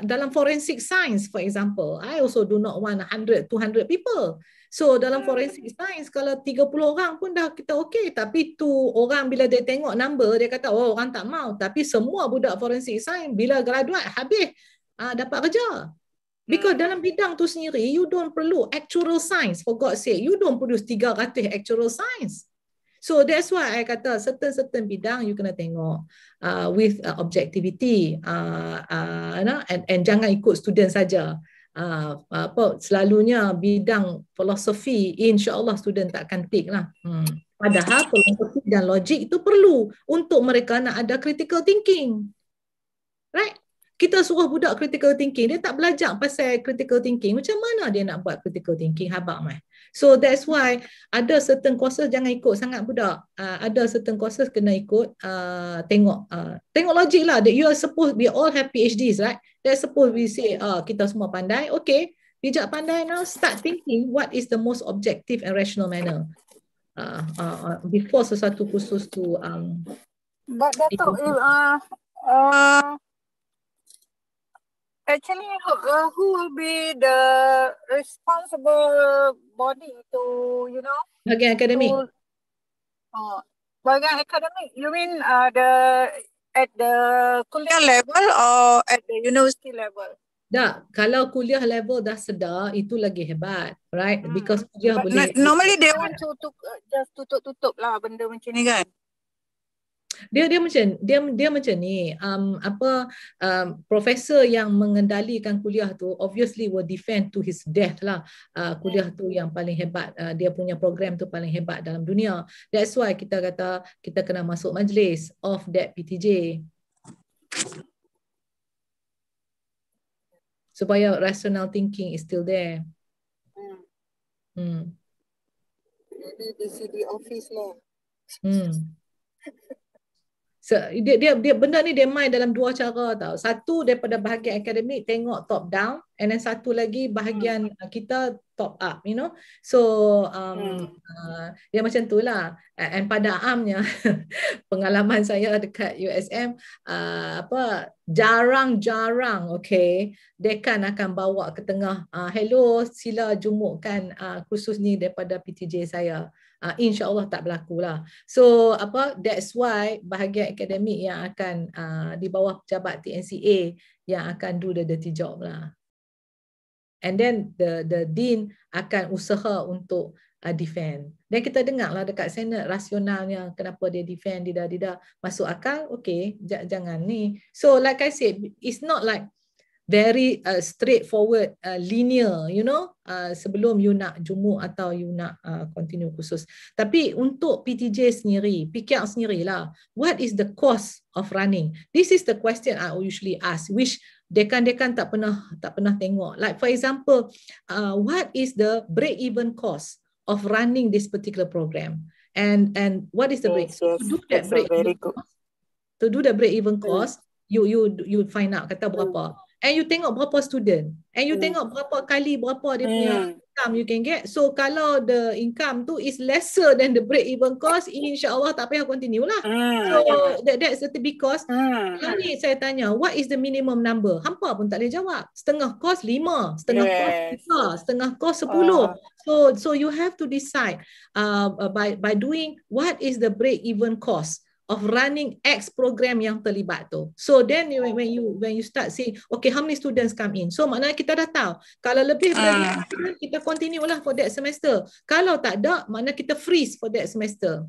dalam forensic science, for example, I also do not want 100-200 people. So dalam forensic science, kalau 30 orang pun dah kita okay. Tapi tu orang bila dia tengok number, dia kata, orang tak mau. Tapi semua budak forensic science, bila graduate, habis dapat kerja. Because dalam bidang tu sendiri, you don't perlu actual science. For God's sake, you don't produce 300 actual science. So that's why I kata certain bidang you kena tengok with objectivity, and jangan ikut student saja. Selalunya bidang filosofi, insya-Allah student tak akan take lah. Padahal filosofi dan logik itu perlu untuk mereka nak ada critical thinking. Right? Kita suruh budak critical thinking, dia tak belajar pasal critical thinking. Macam mana dia nak buat critical thinking? Habaq mah. So that's why ada certain courses jangan ikut sangat budak. Ada certain courses kena ikut tengok logik lah. You are supposed, we all have PhDs, right? That's supposed we say kita semua pandai. Okay, bijak pandai, now start thinking what is the most objective and rational manner before sesuatu kursus tu. But Datuk, actually, who will be the responsible body to, bahagian akademik? Bahagian akademik, you mean at the kuliah level or at the university level? Tak, kalau kuliah level dah sedar, itu lagi hebat, right? Because kuliah boleh... Normally they want to just tutup lah benda macam ni kan? Dia macam ni, profesor yang mengendalikan kuliah tu obviously will defend to his death lah, kuliah tu yang paling hebat, dia punya program tu paling hebat dalam dunia. That's why kita kata kita kena masuk majlis of that PTJ supaya rational thinking is still there. Jadi di CD office lah. So, dia benda ni dia main dalam dua cara tau. Satu daripada bahagian akademik tengok top down, and then satu lagi bahagian kita top up, So dia macam tu lah. And pada amnya pengalaman saya dekat USM, jarang-jarang, okay, dekan akan bawa ke tengah, hello, sila jumukkan kursus ni daripada PTJ saya. InsyaAllah tak berlaku lah. So that's why bahagian akademik yang akan di bawah pejabat TNCA yang akan do the dirty job lah. And then the dean akan usaha untuk defend. Dan kita dengar lah dekat Senate rasionalnya kenapa dia defend, dia masuk akal, okay, jangan ni. So like I said, it's not like very straightforward, linear, sebelum you nak jumuk atau you nak continue kursus. Tapi untuk PTJ sendiri, fikir sendirilah, what is the cost of running? This is the question I usually ask, which dekan-dekan tak pernah tengok. Like for example, what is the break-even cost of running this particular program? And what is the break? So to do that break-even cost, you find out kata berapa. and you tengok berapa student, and you tengok berapa kali berapa dia punya income you can get. So kalau the income tu is lesser than the break even cost, insya-Allah tak payah continue lah. So that's because ni saya tanya, what is the minimum number? Hampa pun tak boleh jawab. Setengah kos 5, setengah kos 3, setengah kos 10. So you have to decide by doing what is the break even cost of running X program yang terlibat tu. So then when you start saying, okay, how many students come in? So maknanya kita dah tahu. Kalau lebih dari kita continue lah for that semester. Kalau tak ada, maknanya kita freeze for that semester.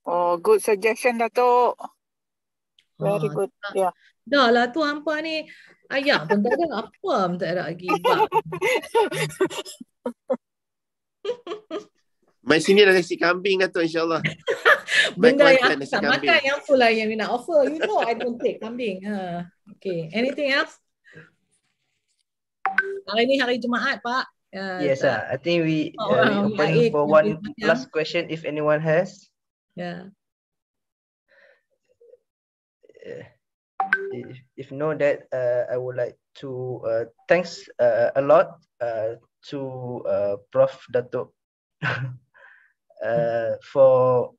Oh, good suggestion, Datuk. Very good. Yeah. Dah lah tu hampa ni. Ayak pun tak ada. Apa pun tak ada lagi. Mai sini ada nasi kambing, Datuk, insyaAllah. Benda yang tak makan yang tu lah yang we nak offer. You know I don't take kambing. Okay. Anything else? Hari ni hari Jumaat, Pak. Yes, I think we open for one last question if anyone has. Yeah. If no, that I would like to thanks a lot to Prof Datuk for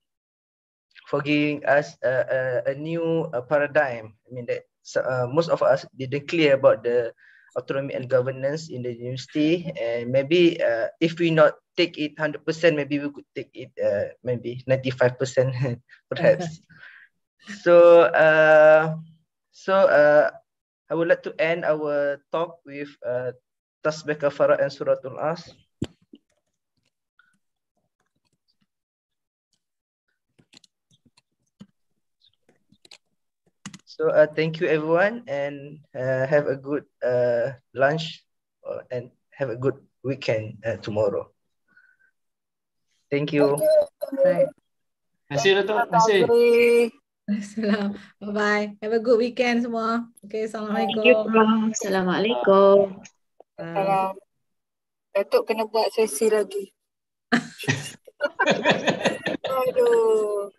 giving us a new paradigm. I mean that most of us didn't clear about the autonomy and governance in the university, and maybe if we not take it 100%, maybe we could take it maybe 95% perhaps. So I would like to end our talk with Tasbih Kafarat and Suratul As. So thank you everyone, and have a good lunch and have a good weekend tomorrow. Thank you. Bye. Terima kasih, Datuk. Terima kasih. Assalam. Bye-bye. Have a good weekend semua. Okay, Assalamualaikum. Thank you, Prof. Assalamualaikum. Datuk kena buat sesi lagi. Aduh.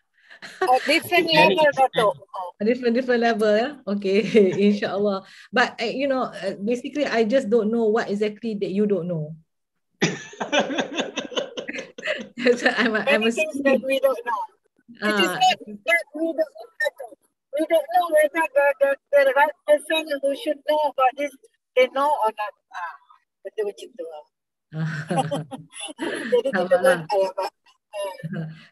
Different level, Datuk. Different level, yeah? Okay, insyaAllah. But, you know, basically, I just don't know what exactly that you don't know. I'm things that we don't know. It is not that we don't know. We don't know whether the right person who should know about this, they know or not. Betul macam tu. Jadi kita pun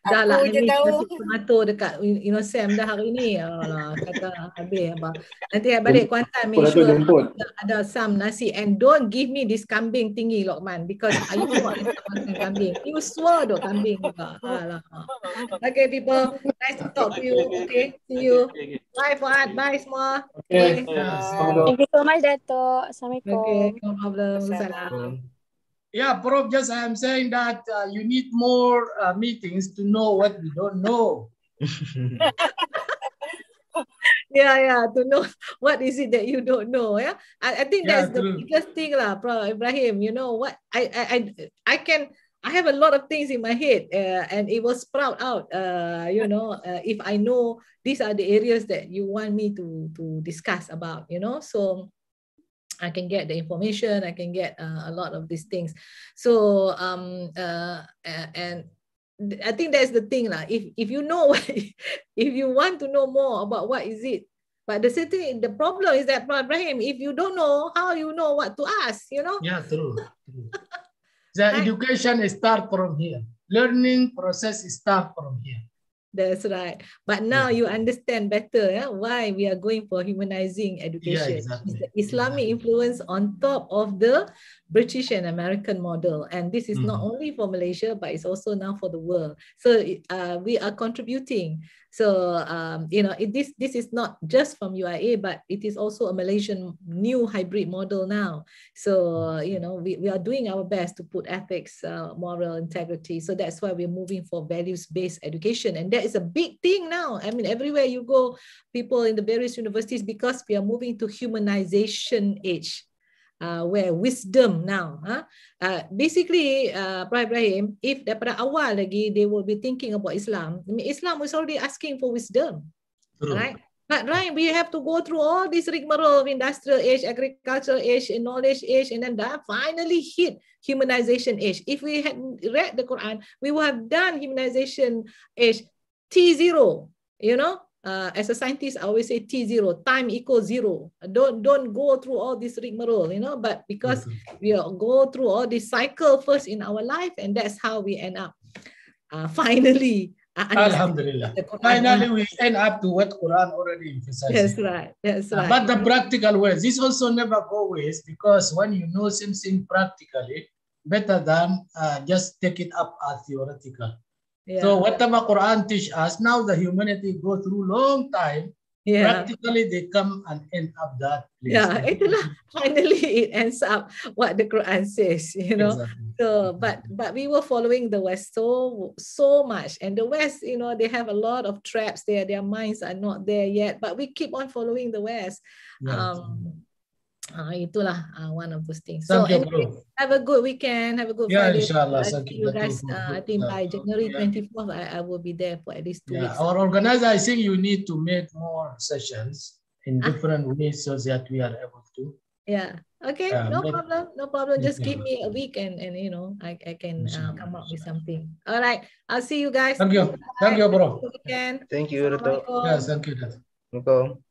dah lah ni tomato dekat Sam dah hari ni. Alah, kata habis apa. Nanti balik Kuantan make sure ada some nasi, and don't give me this kambing tinggi, Lokman, because I used to makan kambing. You swore do kambing juga. Alah. Okay people, nice to talk to you. Okay, see you. Bye Fuad, bye semua. Okay. Thank you so much, Datuk. Assalamualaikum. Okay, no problem. Salam. Yeah, Prof, just I'm saying that you need more meetings to know what we don't know. Yeah, to know what is it that you don't know. Yeah, I think that's the biggest thing lah, Prof Ibrahim. You know what? I have a lot of things in my head, and it will sprout out. You know, if I know these are the areas that you want me to discuss about. You know, so I can get the information, I can get a lot of these things. So and I think that's the thing lah. If you know if you want to know more about what is it, but the problem is that, Ibrahim, if you don't know, how you know what to ask, you know? Yeah, true. The education start from here. Learning process start from here. That's right. But now you understand better why we are going for humanizing education. Yeah, exactly. It's the Islamic influence on top of the British and American model. And this is not only for Malaysia, but it's also now for the world. So we are contributing. So, you know, this is not just from UIA, but it is also a Malaysian new hybrid model now. So, you know, we are doing our best to put ethics, moral integrity. So that's why we're moving for values-based education. And that is a big thing now. I mean, everywhere you go, people in the various universities, because we are moving to humanization age. Where wisdom now, basically, Prof Ibrahim, if daripada awal lagi they will be thinking about Islam, I mean, Islam was already asking for wisdom, right? But right, we have to go through all this rigmarole of industrial age, agricultural age, and knowledge age, and then that finally hit humanization age. If we had read the Quran, we would have done humanization age T0, you know. As a scientist, I always say T0, time equals 0. Don't go through all this rigmarole, you know, but because we go through all this cycle first in our life, and that's how we end up finally. Alhamdulillah. Finally, we end up to what Quran already emphasizes. That's right. That's right. But the practical ways, this also never go waste, because when you know something practically, better than just take it up as theoretical. Yeah. So whatever Quran teach us, now the humanity go through long time. Yeah. Practically, they come and end up that place. Yeah, finally it ends up what the Quran says, you know. Exactly. So, but we were following the West so much, and the West, you know, they have a lot of traps there. Their minds are not there yet, but we keep on following the West. Yeah. Itulah one of those things. So anyway, have a good weekend. Have a good Friday. Inshallah. See you guys. I think by January 24th, I will be there for at least 2 weeks. Our organizer, I think you need to make more sessions in different ways so that we are able to. Yeah. Okay. No problem. No problem. Just give me a week, and you know, I can come up with something. All right. I'll see you guys. Thank you. Thank you, bro. Thank you, Datuk. Yes, thank you, Datuk. Assalamualaikum.